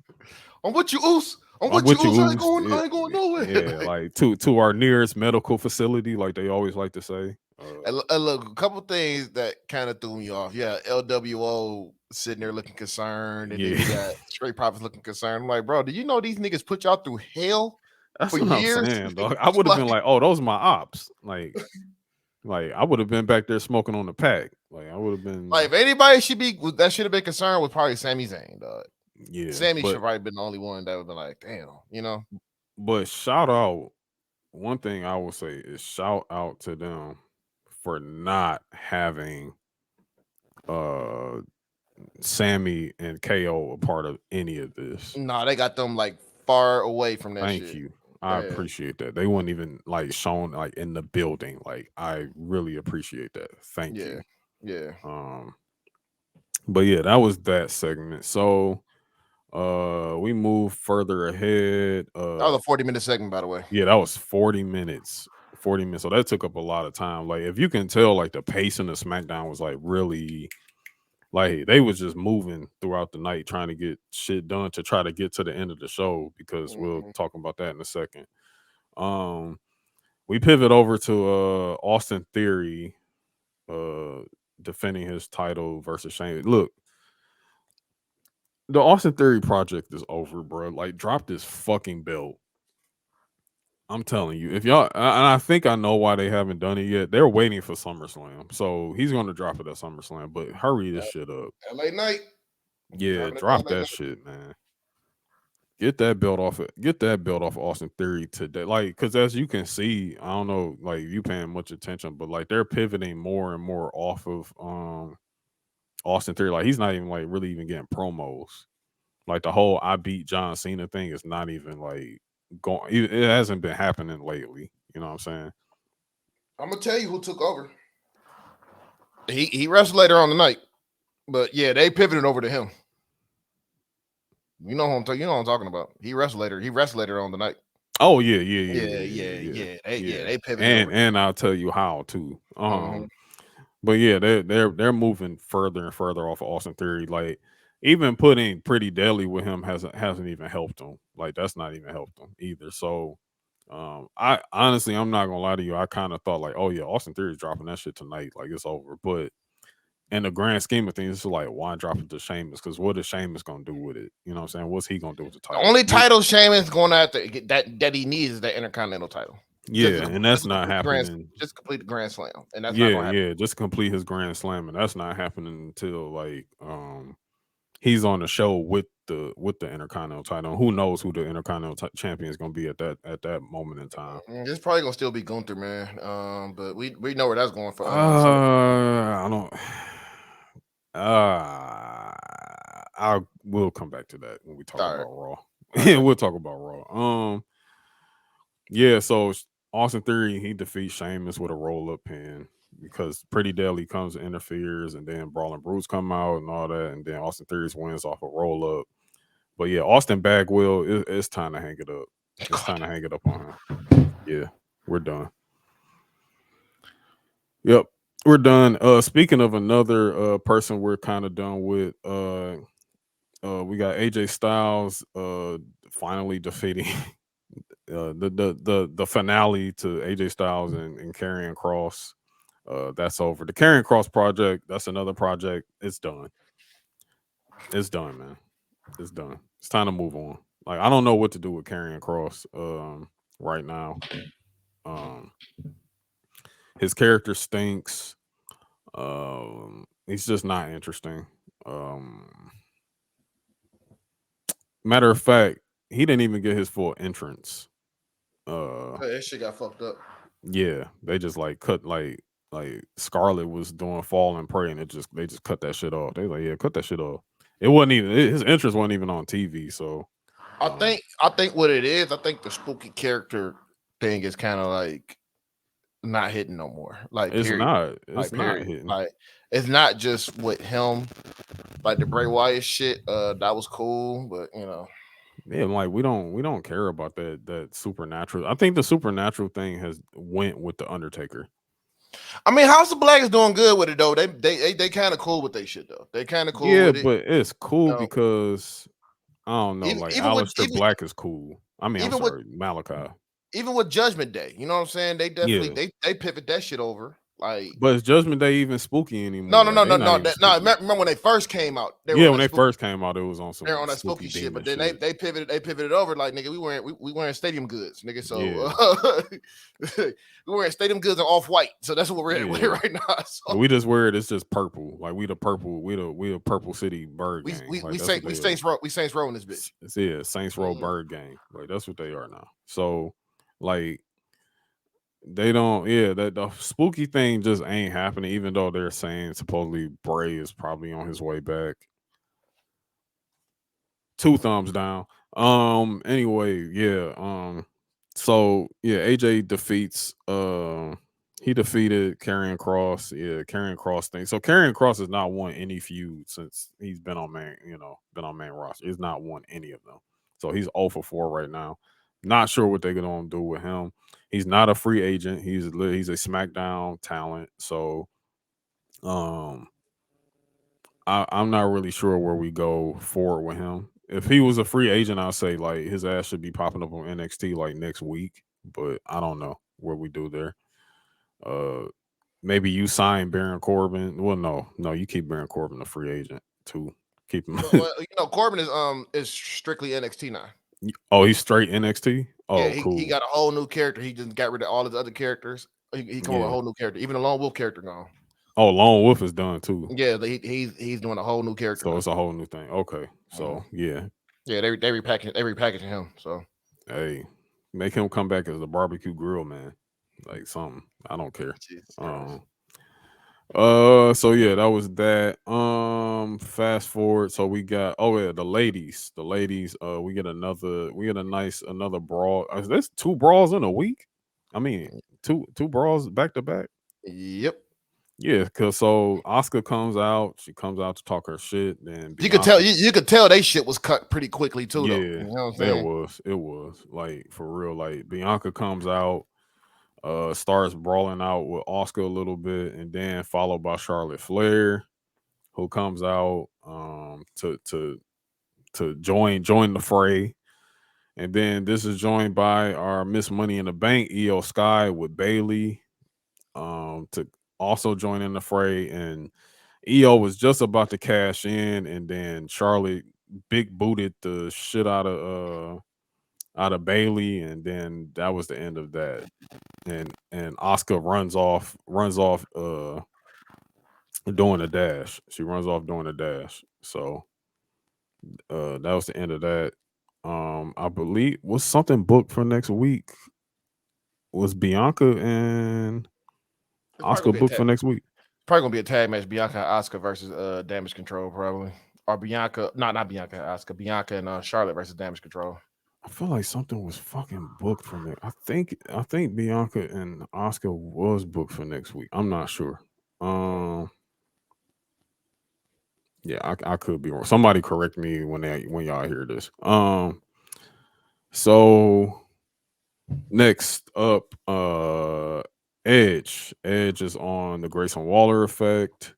I'm with you, Oos. I'm I'm with you, with you, Oos. Oos. I ain't going nowhere. Yeah, like to our nearest medical facility, like they always like to say. And look, a couple things that kind of threw me off. Yeah, LWO sitting there looking concerned, and then you got Straight Profits looking concerned. I'm like, bro, do you know these niggas put y'all through hell That's for what years? I'm saying, dog. I would have been like, oh, those are my ops. Like I would have been back there smoking on the pack. Like I would have been like, if anybody should have been concerned with probably Sami Zayn, dog. Yeah, Sammy should probably been the only one that would have been like, damn, you know. But shout out, one thing I will say is shout out to them for not having Sammy and KO a part of any of this. Nah, they got them like far away from that Thank shit. you. I appreciate that. They weren't even like shown like in the building. Like I really appreciate that. Thank you. Yeah. But yeah, that was that segment. So we move further ahead. That was a 40-minute segment, by the way. Yeah, that was 40 minutes. 40 minutes. So that took up a lot of time. Like if you can tell, like the pacing of SmackDown was like really like they was just moving throughout the night trying to get shit done to try to get to the end of the show because we'll talk about that in a second. We pivot over to Austin Theory defending his title versus Shane. Look, the Austin Theory project is over, bro. Like drop this fucking belt. I'm telling you, if y'all, and I think I know why they haven't done it yet. They're waiting for SummerSlam, so he's going to drop it at SummerSlam. But hurry this shit up. LA Knight. Yeah, drop that shit, man. Get that belt off. Get that belt off Austin Theory today. Like, because as you can see, I don't know, like you paying much attention, but like they're pivoting more and more off of Austin Theory. Like he's not even like really even getting promos. Like the whole "I beat John Cena" thing is not even like going. It hasn't been happening lately. You know what I'm saying? I'm gonna tell you who took over. He wrestled later on the night, but yeah, they pivoted over to him. You know who I'm talking about. He wrestled later. He wrestled later on the night. Oh yeah, yeah, yeah, Yeah, yeah, yeah, yeah, yeah, yeah. yeah. They pivoted over. And I'll tell you how too. Mhm. But yeah, they're moving further and further off of Austin Theory. Like even putting Pretty Deadly with him hasn't even helped him. Like that's not even helped him either. So I honestly I'm not gonna lie to you. I kind of thought like, oh yeah, Austin Theory's dropping that shit tonight. Like it's over. But in the grand scheme of things, it's like why drop it to Sheamus? Because what is Sheamus gonna do with it? You know what I'm saying? What's he gonna do with the The title? only title Sheamus going after that he needs is that Intercontinental title. Yeah, and that's not happening. Just complete the Grand Slam, and that's not Yeah, going to happen. yeah, just complete his grand slam, and that's not happening until like he's on the show with the Intercontinental title. Who knows who the Intercontinental champion is going to be at that moment in time? It's probably gonna still be Gunther, man. But we know where that's going for. I don't. I will come back to that when we talk All right, about Raw. okay. We'll talk about Raw. Yeah, so Austin Theory he defeats Sheamus with a roll up pin because Pretty Deadly comes and interferes, and then Brawling Brutes come out and all that, and then Austin Theory wins off a roll up. But yeah, Austin Bagwell, it's time to hang it up. It's time to hang it up on him. Yeah, we're done. Yep, we're done. Speaking of another person we're kind of done with, we got AJ Styles finally defeating the finale to AJ Styles and Karrion Cross. That's over. The Karrion Cross project, that's another project. It's done. It's done, man. It's done. It's time to move on. Like I don't know what to do with Karrion Cross right now. Um his character stinks. He's just not interesting. Um Matter of fact, he didn't even get his full entrance. That shit got fucked up. Yeah, they just like cut like Scarlett was doing Fall and Pray, and they just cut that shit off. They like, yeah, cut that shit off. It wasn't even his entrance wasn't even on TV. So I think what it is, I think the spooky character thing is kind of like not hitting no more. Like it's period. not it's Like not period. hitting. Like it's not just with him. Like the Bray Wyatt shit, that was cool, but you know, Yeah, like we don't care about that supernatural. I think the supernatural thing has went with the Undertaker. I mean, House of Black is doing good with it though. They kind of cool with they shit though. They kind of cool Yeah, with it. but it's You cool know, because I don't know, like even with Aleister Black is cool. I mean, I'm even with sorry, Malachi. even with Judgment Day, you know what I'm saying? They definitely Yeah, they pivot that shit over. Like but is Judgment Day even spooky no, anymore? no, Like no, they no, not no, even no. spooky. Remember when they first came out, they were Yeah, on when that they spooky. first came out, it was on They're some on that spooky spooky shit, but demon then shit. they pivoted over like nigga, we wearing stadium goods, nigga. So Yeah, we wearing stadium goods and off white. So that's what we're at yeah. right now. So We just wear it. It's just purple. Like we the Purple City Bird Gang. Like that's what they are. we Saints Row in this bitch. Yeah, Saints Row Mhm. Bird Gang. Like that's what they are now. So like they don't. Yeah, that the spooky thing just ain't happening. Even though they're saying supposedly Bray is probably on his way back. Two thumbs down. Anyway, yeah. So yeah, AJ defeats he defeated Karrion Cross. Yeah, Karrion Cross thing. So Karrion Cross has not won any feud since he's been on been on main roster. He's not won any of them. So he's 0 for 4 right now. Not sure what they're gonna do with him. He's not a free agent. He's a SmackDown talent. So um I'm not really sure where we go forward with him. If he was a free agent, I'll say like his ass should be popping up on NXT like next week, but I don't know what we do there. Uh, maybe you sign Baron Corbin. Well, no, you keep Baron Corbin a free agent too. Keep him. Well, you know, Corbin is strictly NXT now. Oh, he's straight NXT. Yeah, Oh, he cool. got a whole new character. He just got rid of all his other characters. He come up with a Yeah. whole new character. Even the Lone Wolf character gone. Oh, Lone Wolf is done too. Yeah, he's doing a whole new character So now. it's a whole new thing. Okay. Mhm. So yeah. Yeah, they repackaging him. So Hey, make him come back as a barbecue grill man. Like something. I don't care. Jesus Christ. Um so yeah, that was that. Fast forward. So we got oh yeah, the ladies. The ladies, we get a nice another brawl. There's two brawls in a week. I mean, two brawls back to back. Yep. Yeah, because so Oscar comes out, she comes out to talk her shit, then You could tell Bianca. you could tell they shit was cut pretty quickly too, though. Yeah, You know what I'm there saying? was. It was like for real. Like Bianca comes out, starts brawling out with Oscar a little bit, and then followed by Charlotte Flair, who comes out to join the fray. And then this is joined by our Miss Money in the Bank, EO Sky with Bailey, to also join in the fray. And EO was just about to cash in, and then Charlotte big booted the shit out of Bailey, and then that was the end of that. And Oscar runs off doing a dash. She runs off doing a dash. So that was the end of that. I believe was something booked for next week. Was Bianca and It's probably Oscar gonna be a booked for next week? tag match: Bianca and Oscar versus Damage Control, probably, or Bianca, not Bianca and Oscar, Bianca and Charlotte versus Damage Control. I feel like something was fucking booked for next. I think Bianca and Oscar was booked for next week. I'm not sure. Um, yeah, I could be wrong. Somebody correct me when y'all hear this. So next up, Edge. Edge is on the Grayson Waller effect.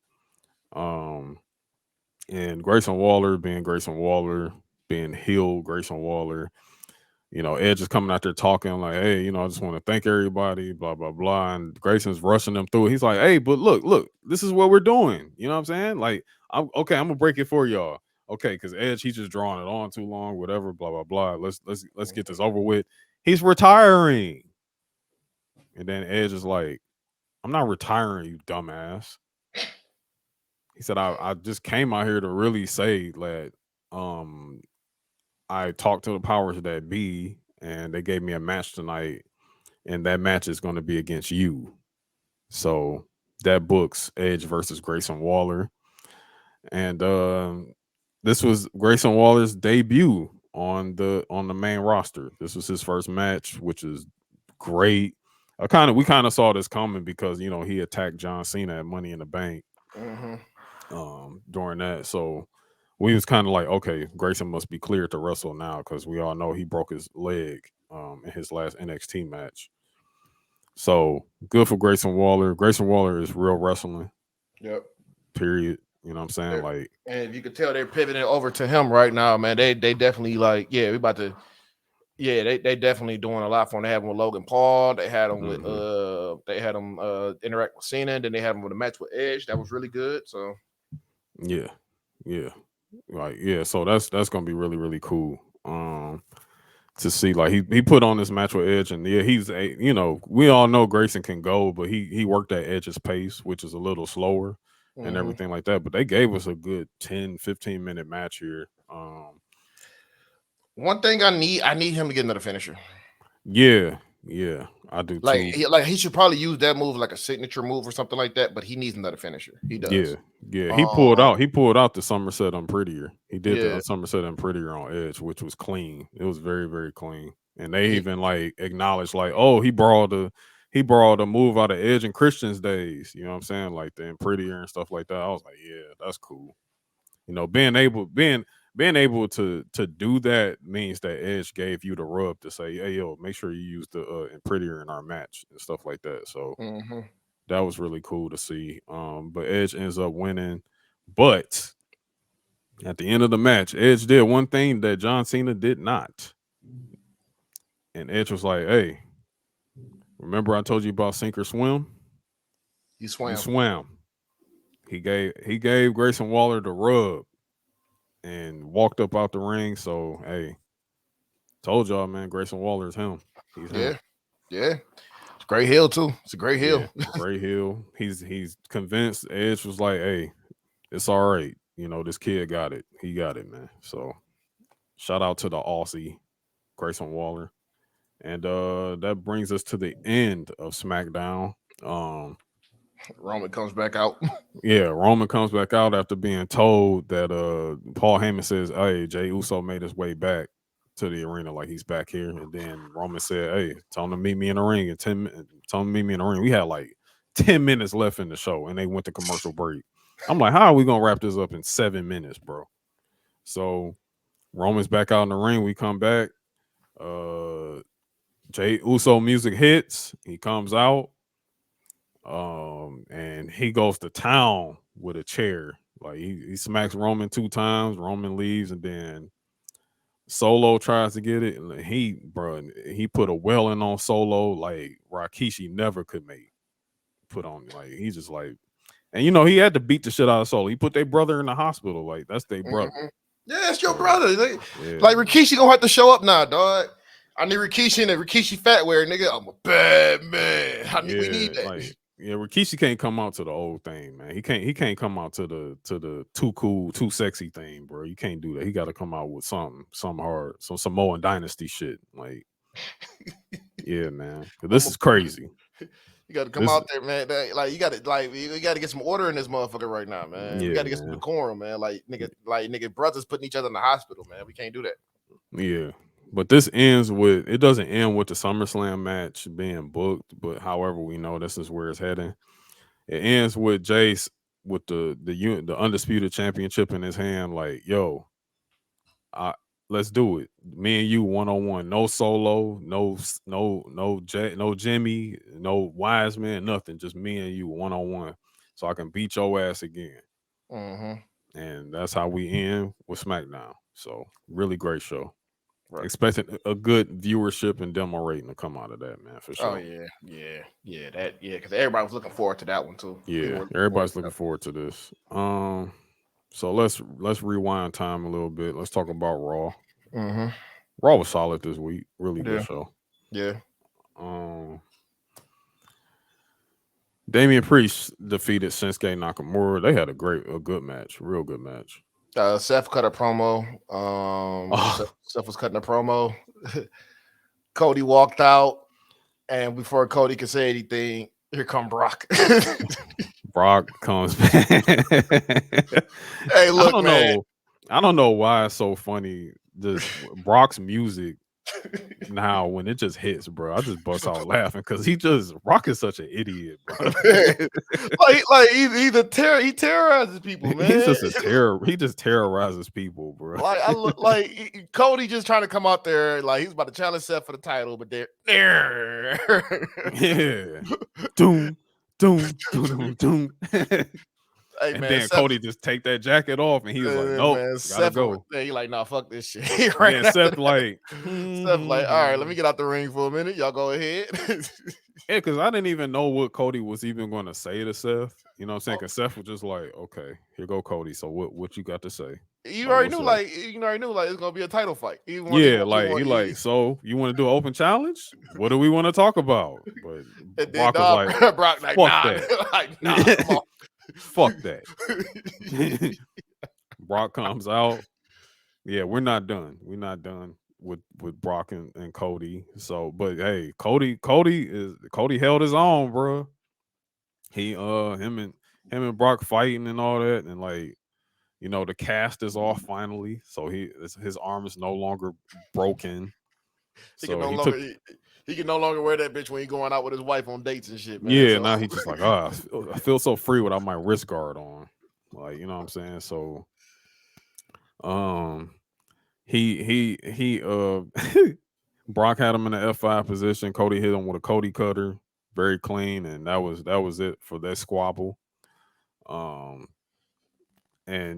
Um, and Grayson Waller being heel Grayson Waller. Edge is coming out there talking like, hey, I just want to thank everybody, blah, blah, blah. And Grayson's rushing them through. He's like, hey, but look, this is what we're doing. You know what I'm saying? Like, I'm gonna break it for y'all. Okay, because Edge, he's just drawing it on too long, whatever, blah, blah, blah. Let's get this over with. He's retiring. And then Edge is like, I'm not retiring, you dumbass. He said, I just came out here to really say that um I talked to the powers that be, and they gave me a match tonight, and that match is going to be against you. So that books Edge versus Grayson Waller, and this was Grayson Waller's debut on the main roster. This was his first match, which is great. We kind of saw this coming because he attacked John Cena at Money in the Bank Mm-hmm. during that. So we was kind of like, okay, Grayson must be cleared to wrestle now because we all know he broke his leg in his last NXT match. So good for Grayson Waller. Grayson Waller is real wrestling. Yep. Period. You know what I'm saying? They're, Like, and you can tell they're pivoting over to him right now, man. They definitely like, yeah, we about to, yeah, they definitely doing a lot for him. They had him with Logan Paul. They had him with mhm. they had him interact with Cena. And then they had him with a match with Edge. That was really good. So Yeah, yeah, like yeah. So that's gonna be really really cool. To see like he put on this match with Edge, and yeah, we all know Grayson can go, but he worked at Edge's pace, which is a little slower and mhm. everything like that. But they gave us a good 10-15 minute match here. One thing I need him to get another finisher. Yeah, yeah, I do Like too. he should probably use that move like a signature move or something like that. But he needs another finisher. He Yeah, does. yeah. Um, He pulled out the Somerset Unprettier. He did the yeah, Somerset Unprettier on Edge, which was clean. It was very, very clean. And they he even like acknowledged like, oh, he borrowed a move out of Edge and Christian's days. You know what I'm saying? Like the Unprettier and stuff like that. I was like, yeah, that's cool. Being able to do that means that Edge gave you the rub to say, hey yo, make sure you use the Unprettier in our match and stuff like that. So mhm. that was really cool to see. But Edge ends up winning. But at the end of the match, Edge did one thing that John Cena did not. And Edge was like, hey, remember I told you about sink or swim? He You swam. swam. He gave Grayson Waller the rub and walked up out the ring. So hey, told y'all, man, Grayson Waller is him. He's him. Yeah, yeah. It's a great hill too. It's a great hill. Yeah. Great heel. He's convinced. Edge was like, hey, it's all right. This kid got it. He got it, man. So shout out to the Aussie, Grayson Waller. And that brings us to the end of SmackDown. Um, Roman comes back out. yeah, Roman comes back out after being told that Paul Heyman says, hey, Jey Uso made his way back to the arena, like he's back here. And then Roman said, hey, tell him to meet me in the ring in 10 minutes. Tell him to meet me in the ring. We had like 10 minutes left in the show, and they went to commercial break. I'm like, how are we gonna wrap this up in 7 minutes, bro? So Roman's back out in the ring. We come back. Jey Uso music hits. He comes out. And he goes to town with a chair. Like he smacks Roman 2 times. Roman leaves, and then Solo tries to get it. And he put a welling on Solo like Rikishi never could put on. Like he's just like, and he had to beat the shit out of Solo. He put their brother in the hospital. Like that's their brother. Yeah, it's your brother. Like Rikishi gonna have to show up now, dog. I need Rikishi in a Rikishi fat wear, nigga. I'm a bad man. We need that. Like, Rikishi can't come out to the old thing, man. He can't come out to the too cool, too sexy thing, bro. You can't do that. He got to come out with some hard, some Samoan Dynasty shit. Like, yeah, man. This is crazy. You got to come out there, man. You got to get some order in this motherfucker right now, man. You got to get some decorum, man. Like nigga, brothers putting each other in the hospital, man. We can't do that. Yeah. But this ends with, it doesn't end with the SummerSlam match being booked, but however we know this is where it's heading. It ends with Jace with the undisputed championship in his hand, like, yo, let's do it. Me and you 1-on-1. No Solo, no Jimmy, no Wiseman, nothing. Just me and you 1-on-1. So I can beat your ass again. Mm-hmm. And that's how we end with SmackDown. So really great show. Right. Expecting a good viewership and demo rating to come out of that, man, for sure. Oh yeah, because everybody was looking forward to that one too. Yeah, everybody's looking forward to this. So let's rewind time a little bit. Let's talk about Raw. Mm-hmm. Raw was solid this week. Really good show. Yeah. Damian Priest defeated Shinsuke Nakamura. They had a good match, real good match. Seth cut a promo. Seth was cutting a promo. Cody walked out, and before Cody could say anything, here come Brock. Brock comes back. Hey, look, I don't know why it's so funny. Just Brock's music now when it just hits, bro, I just bust out laughing because Brock is such an idiot, bro. he terrorizes people, man. He's just a terror. He just terrorizes people, bro. Like Cody just trying to come out there like he's about to challenge Seth for the title, but they're yeah, doom, doom, doom, doom. Hey, and man, then Seth, Cody just take that jacket off, and he was like, "Nope, gotta Seth go." He like, "Nah, fuck this shit." Seth like, Seth like, "All right, let me get out the ring for a minute. Y'all go ahead." Yeah, because I didn't even know what Cody was even going to say to Seth. You know what I'm saying? Because Seth was just like, "Okay, here go Cody. So what you got to say?" You already knew, like it's gonna be a title fight. So you want to do an open challenge? What do we want to talk about? But Brock was like, Brock like, fuck nah, that. like, nah, come on. Fuck that. Brock comes out. Yeah, we're not done. We're not done with Brock and Cody. So, but hey, Cody held his own, bro. He him and Brock fighting and all that, and like, the cast is off finally. So his arm is no longer broken. He can no longer wear that bitch when he's going out with his wife on dates and shit, man. Yeah, so. now he's just like, I feel so free without my wrist guard on. Like, you know what I'm saying? So he Brock had him in the F5 position. Cody hit him with a Cody cutter, very clean, and that was it for that squabble. And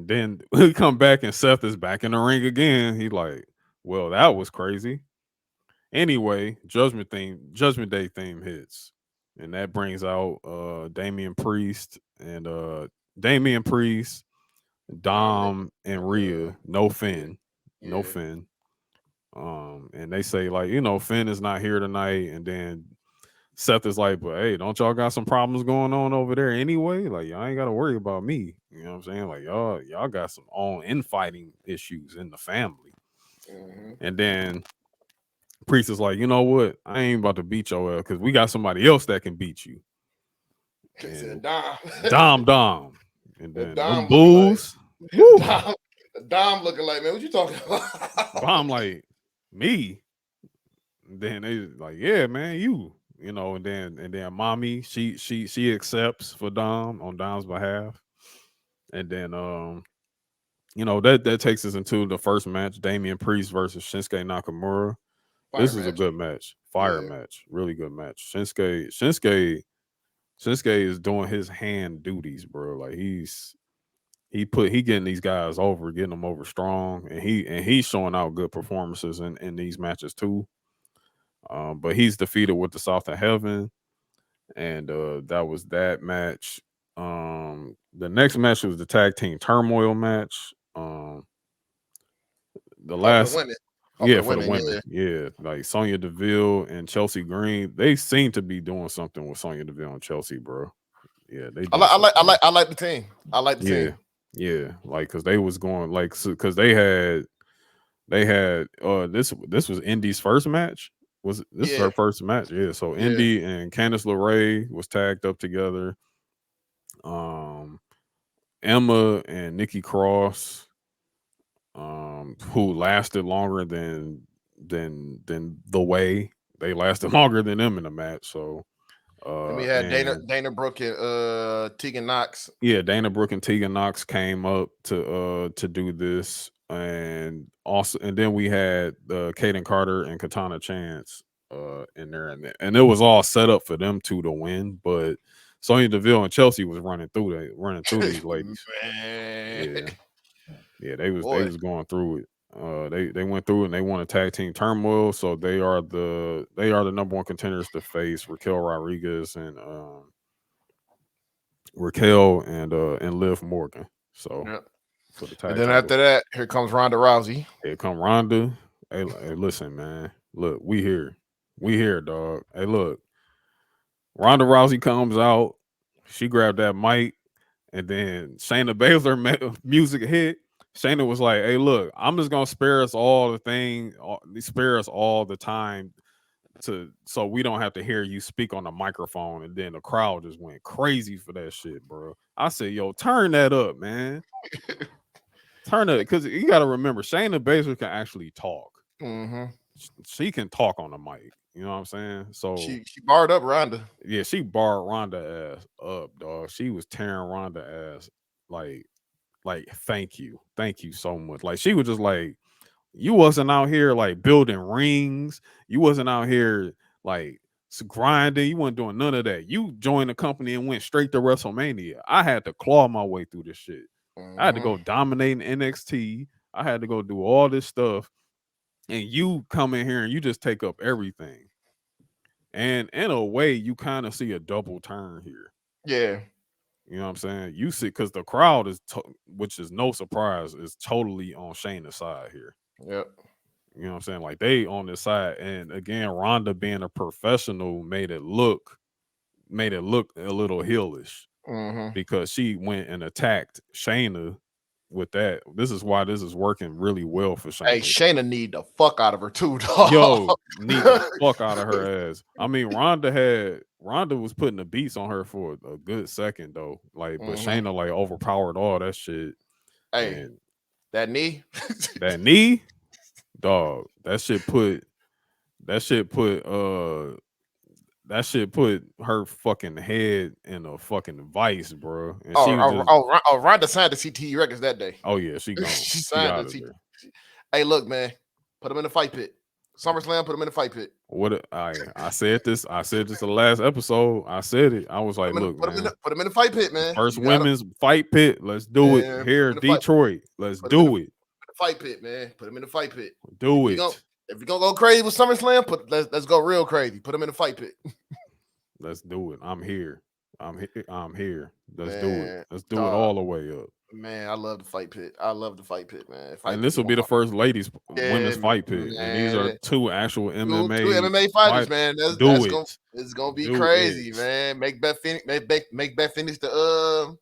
then we come back and Seth is back in the ring again. He like, well, that was crazy. Anyway, Judgment Day theme hits, and that brings out Damian Priest, Dom and Rhea, no Finn. And they say like, Finn is not here tonight, and then Seth is like, but hey, don't y'all got some problems going on over there anyway? Like, y'all ain't got to worry about me. You know what I'm saying? Like, y'all got some own infighting issues in the family. Mm-hmm. And then Priest is like, you know what? I ain't about to beat your ass because we got somebody else that can beat you. And Dom. And then them bulls. Dom looking like, man, what you talking about? I'm like, me? And then they like, yeah, man, you. you know, and then mommy, she accepts for Dom on Dom's behalf. And then you know, that takes us into the first match, Damian Priest versus Shinsuke Nakamura. Fire This is a match. good match. Fire Yeah. match. Really good match. Shinsuke is doing his hand duties, bro. Like he getting these guys over, getting them over strong, and he's showing out good performances in these matches too. But he's defeated with the South of Heaven, and that was that match. The next match was the tag team turmoil match. The Oh, for the last women. Oh, for Yeah, the for the women. women. Yeah. Yeah, like Sonya Deville and Chelsea Green, they seem to be doing something with Sonya Deville and Chelsea, bro. Yeah, they I doing like. I like. I something. like. I like the team. I like the Yeah, team. yeah, like because they was going like because they had this was Indy's first match. Was this is Yeah. her first match? Yeah, so Yeah. Indy and Candice LeRae was tagged up together. Um, Emma and Nikki Cross, who lasted longer than the way they lasted longer than them in the match. So And we had and Dana Brooke and Tegan Knox. yeah, Dana Brooke and Tegan Knox came up to do this, and also and then we had Kaden Carter and Katana Chance in there, and it was all set up for them two to win, but Sonya Deville and Chelsea was running through these ladies. Man. Yeah, yeah, they Boy. was going through it. They went through it and they won a tag team turmoil, so they are the number one contenders to face Raquel Rodriguez and Liv Morgan. So Yeah. for the And tag then titles, after that, here comes Ronda Rousey. here come Ronda. Hey, listen, man. Look, we here, dog. Hey, look, Ronda Rousey comes out. She grabbed that mic. And then Shayna Baszler music hit. Shayna was like, "Hey, look, I'm just gonna spare us spare us all the time so we don't have to hear you speak on the microphone." And then the crowd just went crazy for that shit, bro. I said, "Yo, turn that up, man. Turn it, because you got to remember, Shayna Baszler can actually talk. Mm-hmm. She can talk on the mic. You know what I'm saying? So She barred up Ronda. yeah, she barred Ronda ass up, dog. She was tearing Ronda ass like thank you so much. Like she was just like, you wasn't out here like building rings, you wasn't out here like grinding, you wasn't doing none of that. You joined the company and went straight to WrestleMania. I had to claw my way through this shit. I had to Mm-hmm. go dominating NXT. I had to go do all this stuff, and you come in here and you just take up everything. And in a way, you kind of see a double turn here. Yeah. You know what I'm saying? You see, because the crowd which is no surprise, is totally on Shayna's side here. Yep. You know what I'm saying? Like they on this side, and again, Ronda being a professional made it look a little heelish Mm-hmm. because she went and attacked Shayna with that. This is why this is working really well for Hey, Shayna. Shayna need the fuck out of her too, dog. Yo, need the fuck out of her ass. I mean, Ronda was putting the beats on her for a good second though. Like, but Mm-hmm. Shayna like overpowered all that shit. Hey, And that knee. that knee, dog, that shit put her fucking head in a fucking vice, bro. And she was just, Ronda signed the CTE records that day. oh yeah, she gone. She She signed out the of CTE. there. Hey, look, man, put him in the fight pit. SummerSlam, put him in the fight pit. I said this the last episode. I said it. I was like, look, man. Put him in the fight pit, man. First You gotta, women's fight pit. Let's do man, it put here, him in the fight. Detroit. Let's Put him in do it. the fight pit, man. Put him in the fight pit. Do If it. you're gonna go crazy with SummerSlam, let's go real crazy. Put him in the fight pit. Let's do it. I'm here. I'm here. Let's do Man, it. Let's do it dog. all the way up. Man, I love the fight pit. I love the fight pit, man. Fight And pit this will be the first women's Yeah, fight pit. And these are man. two actual Two MMA MMA fighters, man. Do it. It's gonna be Do crazy, it. man. Make Beth finish the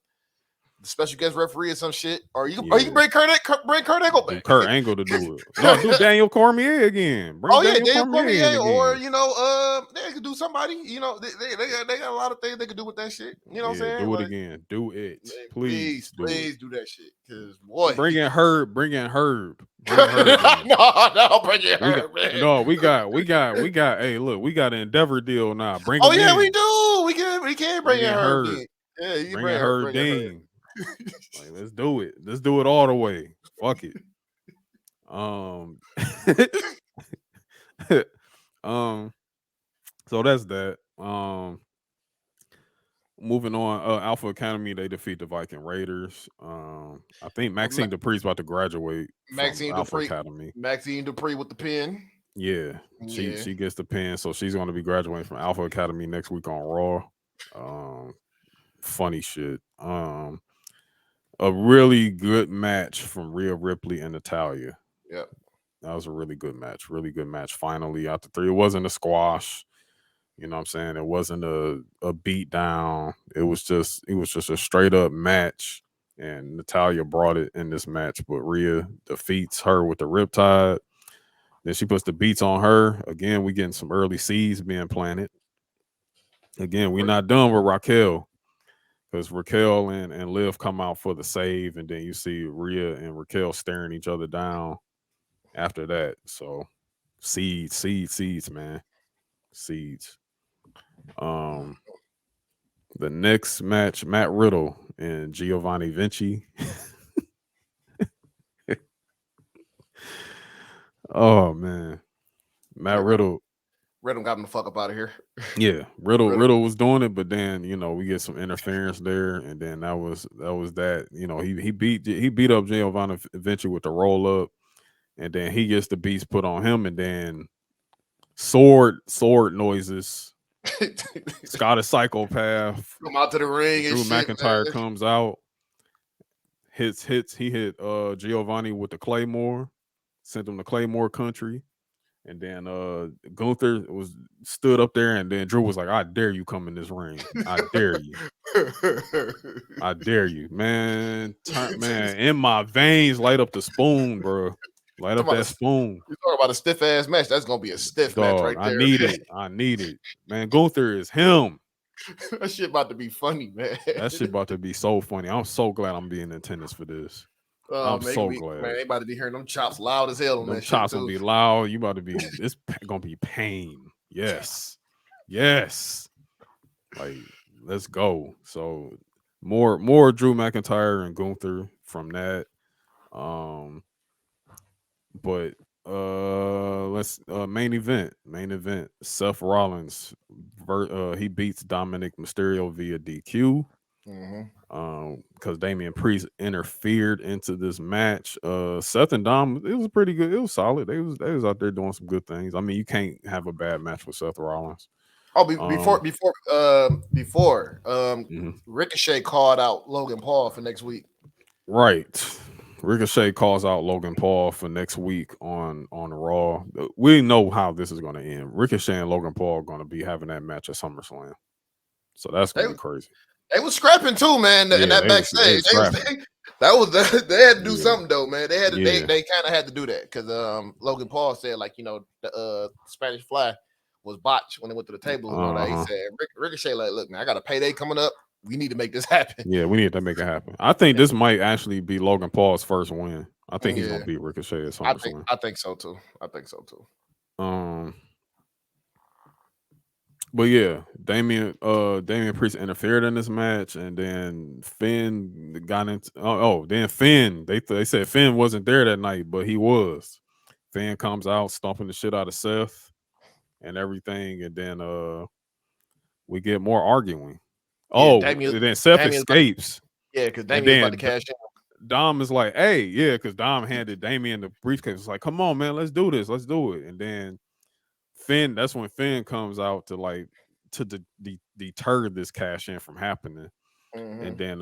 special guest referee or some shit. Or you Yeah. bring Kurt Angle Do back. Kurt Angle to do it. No, do Daniel Cormier again. Bring Oh yeah, Daniel Daniel Cormier in Cormier, or again. they could do somebody. You know, they got a lot of things they could do with that shit. You know what I'm Yeah, saying? do it Like, again. Do it. man, Please do it. do that shit. Cause boy, Bring in Herb. Bring her again. no, bring it We her, got man. no, we got. Hey, look, we got an Endeavor deal now. Bring Oh them yeah, in. we do. We can bring Bring in in her her. again. Yeah, you can Bring in her bring in her. Dean. Like, let's do it. Let's do it all the way. Fuck it. Um, um. So that's that. Moving on. Alpha Academy, they defeat the Viking Raiders. I think Ma- Maxine Dupree's about to graduate from Maxine Alpha Dupree, Academy. Maxine Dupree with the pen. Yeah, Yeah, she gets the pin, so she's going to be graduating from Alpha Academy next week on Raw. Funny shit. A really good match from Rhea Ripley and Natalia. yep. That was a really good match. Really good match. Finally, after 3, it wasn't a squash. You know what I'm saying? It wasn't a beat down. It was just a straight up match. And Natalia brought it in this match, but Rhea defeats her with the riptide. Then she puts the beats on her. Again, we getting some early seeds being planted. Again, we're not done with Raquel because Raquel and Liv come out for the save, and then you see Rhea and Raquel staring each other down after that. So seeds, man. Seeds. Um the next match, Matt Riddle and Giovanni Vinci. Oh man. Matt Riddle. Riddle got him the fuck up out of here. Yeah, Riddle was doing it, but then we get some interference there, and then that was that. He beat up Giovanni Vinci with the roll up, and then he gets the beats put on him, and then sword noises. Scott a psychopath. Come out to the ring and Drew shit, McIntyre man. comes out, hits. He hit Giovanni with the Claymore, sent him to Claymore country. And then Gunther stood up there, and then Drew was like, "I dare you come in this ring. I dare you. I dare you, man. Man, in my veins, light up the spoon, bro. Light up that spoon, You talk about a stiff ass match. That's gonna be a stiff match dog. right I there. need it. I need it, man. Gunther is him. That shit about to be funny, man. That shit about to be so funny. I'm so glad I'm being in attendance for this. I'm so glad. Man, they about to be hearing them chops loud as hell on Them that chops shit will too. be loud. You about to be. It's gonna be pain. Yes. Like, let's go. So more Drew McIntyre and Gunther from that. But let's main event. Seth Rollins he beats Dominic Mysterio via DQ. Because Damian Priest interfered into this match. Seth and Dom, it was pretty good. It was solid. They was out there doing some good things. I mean, you can't have a bad match with Seth Rollins. Oh, before Mhm. Ricochet called out Logan Paul for next week. Right. Ricochet calls out Logan Paul for next week on Raw. We know how this is going to end. Ricochet and Logan Paul are going to be having that match at SummerSlam. So that's going to be crazy. They was scrapping too, man. In that backstage, they had to do something though, man. They had to, they kind of had to do that because Logan Paul said like the Spanish Fly was botched when they went to the table and all that. He said Ricochet like, look, man, I got a payday coming up. We need to make this happen. Yeah, we need to make it happen. I think this might actually be Logan Paul's first win. I think he's going to beat Ricochet at SummerSlam. I think so too. But yeah, Damian Priest interfered in this match, and then Finn got into then Finn. They said Finn wasn't there that night, but he was. Finn comes out stomping the shit out of Seth and everything, and then we get more arguing. Then Seth escapes. Because Damian's about to cash in. Dom is like, hey, yeah, because Dom handed Damian the briefcase. It's like, come on, man, let's do this. Let's do it. And then Finn, that's when Finn comes out to deter this cash in from happening. And then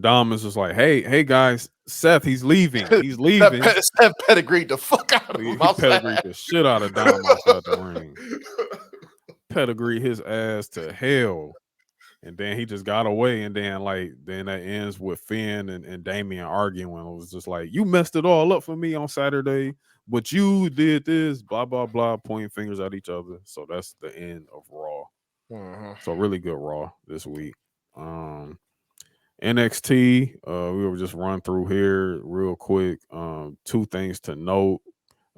Dom is just like, hey guys, Seth, he's leaving. He's leaving. Seth pedigreed the fuck out of him. He pedigreed the shit out of Dom outside the ring. Pedigree his ass to hell. And then he just got away, and then that ends with Finn and Damian arguing. It was just like, you messed it all up for me on Saturday, but you did this, blah blah blah, pointing fingers at each other. So that's the end of Raw. So really good Raw this week. NXT, we will just run through here real quick. Two things to note.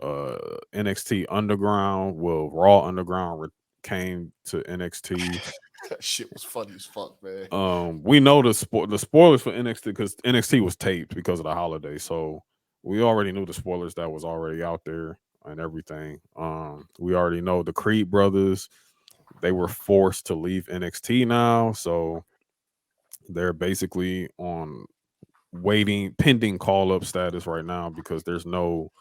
NXT Underground, well, Raw Underground came to NXT. That shit was funny as fuck, man. We know the spoilers for NXT because NXT was taped because of the holiday, so we already knew the spoilers that was already out there and everything. We already know the Creed brothers, they were forced to leave NXT now, so they're basically on waiting pending call up status right now because there's no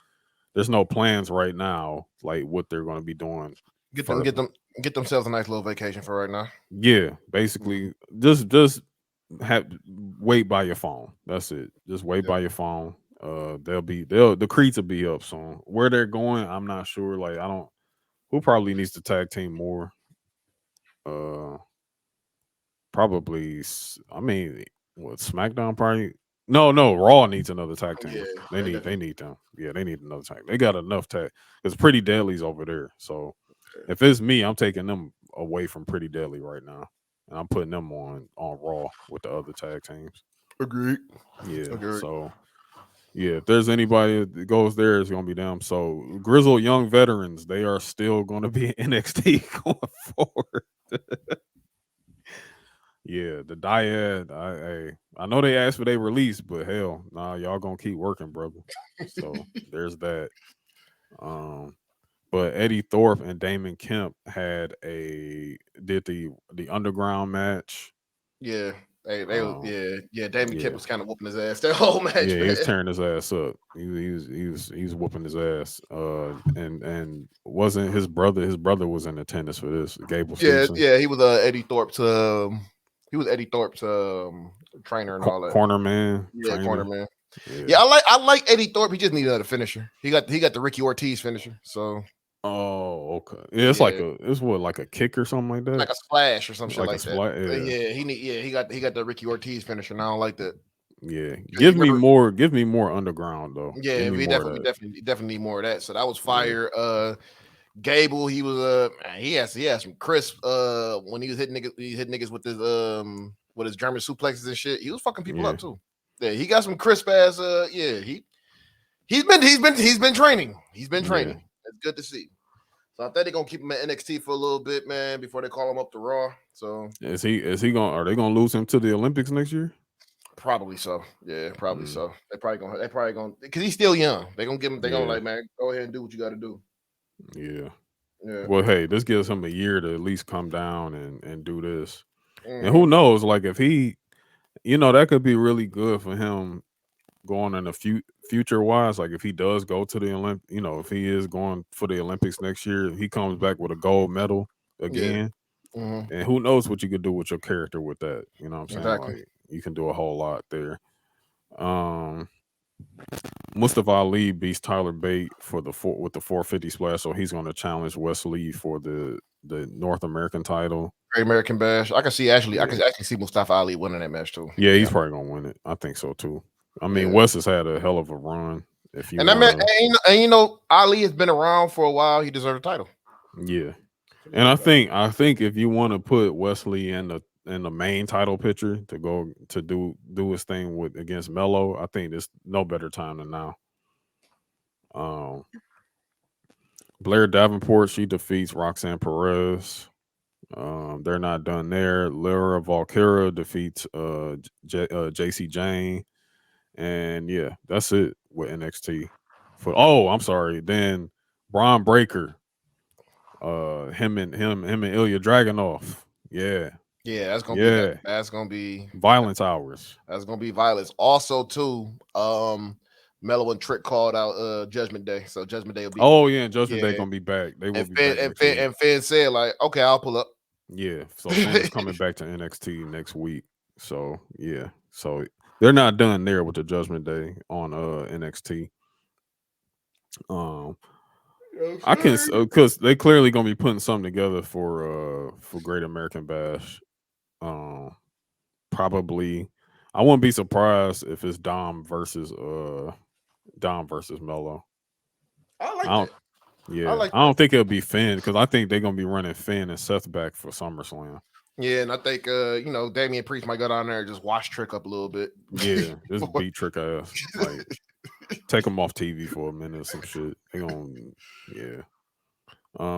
plans right now like what they're going to be doing Get them, get further. them, get themselves a nice little vacation for right now. Yeah, basically just have wait by your phone. That's it. Just wait Yep. by your phone. They'll the Creeds will be up soon. Where they're going, I'm not sure. Like I don't who probably needs to tag team more. Uh I mean what SmackDown probably no, Raw needs another tag Yeah, team. They they need definitely. they need them. Yeah, they need another tag. They got enough tag. It's Pretty Deadly's over there. So if it's me, I'm taking them away from Pretty Deadly right now. And I'm putting them on Raw with the other tag teams. Agreed. Yeah. Agreed. So yeah, if there's anybody that goes there, it's gonna be them. So grizzled young veterans, they are still gonna be in NXT going forward. Yeah, the dyad. I know they asked for their release, but hell, nah, y'all gonna keep working, brother. So there's that. Um, but Eddie Thorpe and Damon Kemp did the underground match. Yeah. Um, yeah. Damon Kemp yeah, was kind of whooping his ass that whole match, yeah, he was man. tearing his ass up. He was whooping his ass. And wasn't his brother? His brother was in attendance for this. Gable Yeah, Stevenson, yeah. He was Eddie Thorpe's trainer and all that. corner man, Yeah, corner trainer. man. Yeah. Yeah, I like Eddie Thorpe. He just needed another finisher. He got the Ricky Ortiz finisher. So Oh, okay. Yeah, yeah, it's what like a kick or something like that, like a splash or some shit like a like that. splat. Yeah, Yeah, he got the Ricky Ortiz finisher. And I don't like that yeah. because you remember. Give me more underground though. Give Yeah, me we more of definitely, that. definitely, definitely need more of that. So that was Yeah, fire. Gable, he was man, he had some crisp when he was hitting niggas with his German suplexes and shit. He was fucking people yeah, up too. Yeah, he got some crisp ass yeah, he's been training. He's been yeah. training. It's good to see. So I think they're gonna keep him at NXT for a little bit, man, before they call him up to Raw. So Is he going? Are they going to lose him to the Olympics next year? probably so. Yeah, probably Mm, so. They probably gonna because he's still young. They're gonna yeah, like, man, go ahead and do what you gotta do. yeah. Yeah. Well, hey, this gives him a year to at least come down and do this. And hmm who knows? Like if he, that could be really good for him going in the future wise. Like if he does go to the if he is going for the Olympics next year, he comes back with a gold medal Yeah. again. hmm And who knows what you could do with your character with that? You know what I'm saying? Exactly. Like you can do a whole lot there. Um Mustafa Ali beats Tyler Bate with the 450 splash, so he's going to challenge Wesley for the North American title. Great American Bash. I Yeah, can actually see Mustafa Ali winning that match too. yeah, he's Yeah. probably going to win it. I think so too. I mean, Yeah. Wes has had a hell of a run. If you And that man, want to, Ali has been around for a while. He deserved a title. yeah. And I think if you want to put Wesley in the main title picture to go to do his thing with against Mello, I think there's no better time than now. Um, Blair Davenport, she defeats Roxanne Perez. They're not done there. Lyra Valkyra defeats JC Jane, and yeah, that's it with NXT. I'm sorry. Then Braun Breaker, him and Ilya Dragunov. Yeah, Yeah, yeah. Violence hours. that's gonna be violence. Also, too, Mello and Trick called out Judgment Day, so Judgment Day will be Oh yeah, and Judgment Day yeah. gonna be back. They will And be Finn back next week. Said like, okay, I'll pull up. Yeah, so Finn is coming back to NXT next week. So yeah, so they're not done there with the Judgment Day on NXT. Um, I can Okay. because they clearly gonna be putting something together for Great American Bash. Um, Probably, I wouldn't be surprised if it's Dom versus Mello. I I like don't. that. I Yeah, like I that. don't think it'll be Finn because I think they're gonna be running Finn and Seth back for SummerSlam. Yeah, and I think Damian Priest might go down there and just wash Trick up a little bit. Yeah, this beat Trick ass. Like, take him off TV for a minute or some shit. They gon' yeah.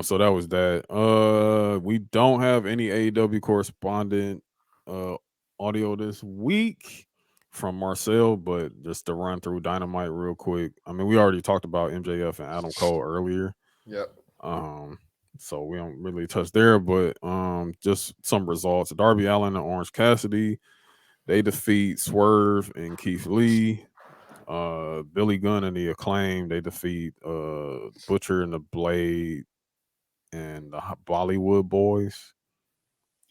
So that was that. We don't have any AEW correspondent uh audio this week from Marcel, but just to run through Dynamite real quick. I mean, we already talked about MJF and Adam Cole earlier. Yep. Um, so we don't really touch there, but just some results. Darby Allin and Orange Cassidy, they defeat Swerve and Keith Lee. Billy Gunn and the Acclaim, they defeat Butcher and the Blade and the Bollywood Boys.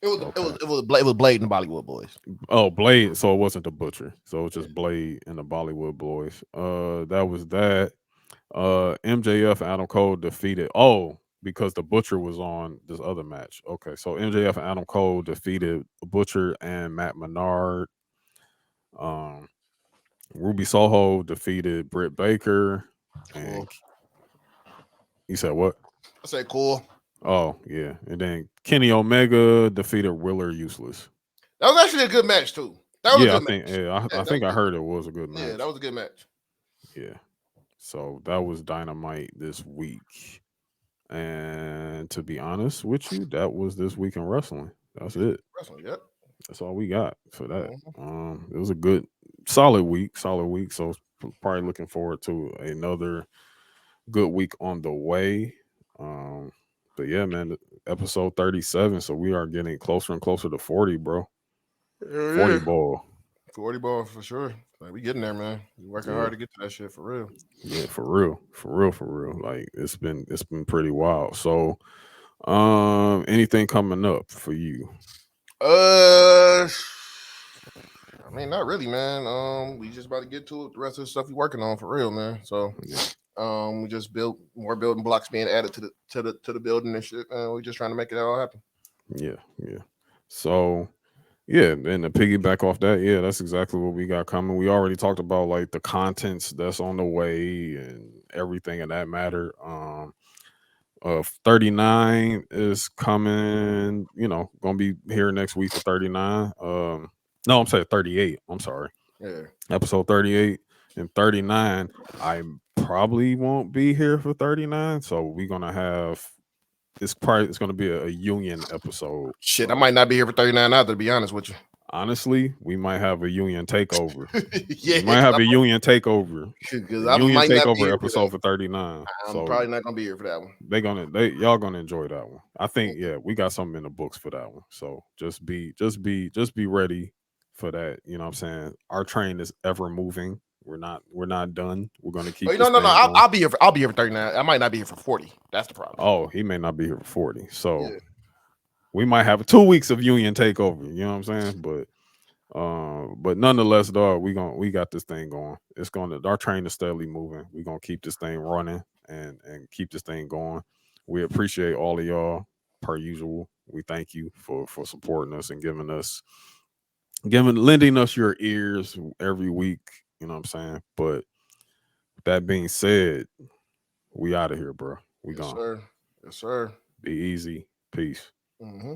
It was Blade and the Bollywood Boys. Oh, Blade. So it wasn't the Butcher. So it was just Blade and the Bollywood Boys. That was that. MJF and Adam Cole defeated. Oh, because the Butcher was on this other match. Okay, so MJF and Adam Cole defeated Butcher and Matt Menard. Ruby Soho defeated Britt Baker. And Cool. you said what? I say cool. Oh, yeah. And then Kenny Omega defeated Willer Useless. That was actually a good match too. That was a good match. I think I heard it was a good match. Yeah, that was a good match. Yeah. So that was Dynamite this week. And to be honest with you, that was this week in wrestling. That's it. Wrestling, yep. That's all we got for that. Mhm. It was a good, solid week. So probably looking forward to another good week on the way. But yeah, man, episode 37. So we are getting closer and closer to 40, bro. 40 ball. 40 ball for sure. Like, we getting there, man. We working hard to get to that shit for real. Yeah, for real. Like it's been pretty wild. So anything coming up for you? I mean, not really, man. We just about to get to it. The rest of the stuff we working on for real, man. So we just built more building blocks being added to the building and shit. We just trying to make it all happen. Yeah. So yeah, and to piggyback off that, yeah, that's exactly what we got coming. We already talked about like the contents that's on the way and everything in that matter. 39 is coming, gonna be here next week for 39. No, I'm saying 38. I'm sorry. Yeah. Episode 38 and 39. I probably won't be here for 39. So we're gonna have it's gonna be a union episode. Shit, I might not be here for 39 either, to be honest with you. Honestly, we might have a union takeover. Yeah, we might have a union takeover. Because I union takeover episode for 39. I'm probably not gonna be here for that one. Y'all gonna enjoy that one. I think we got something in the books for that one. So just be ready for that. You know what I'm saying? Our train is ever moving. We're not done. We're gonna keep. No. I'll be here. I'll be here for 39. I might not be here for 40. That's the problem. Oh, he may not be here for 40. So we might have 2 weeks of union takeover. You know what I'm saying? But nonetheless, dog, we got this thing going. Our train is steadily moving. We're gonna keep this thing running and keep this thing going. We appreciate all of y'all per usual. We thank you for supporting us and lending us your ears every week. You know what I'm saying? But that being said, we out of here, bro. We gone. Yes, sir. Be easy. Peace. Mm-hmm.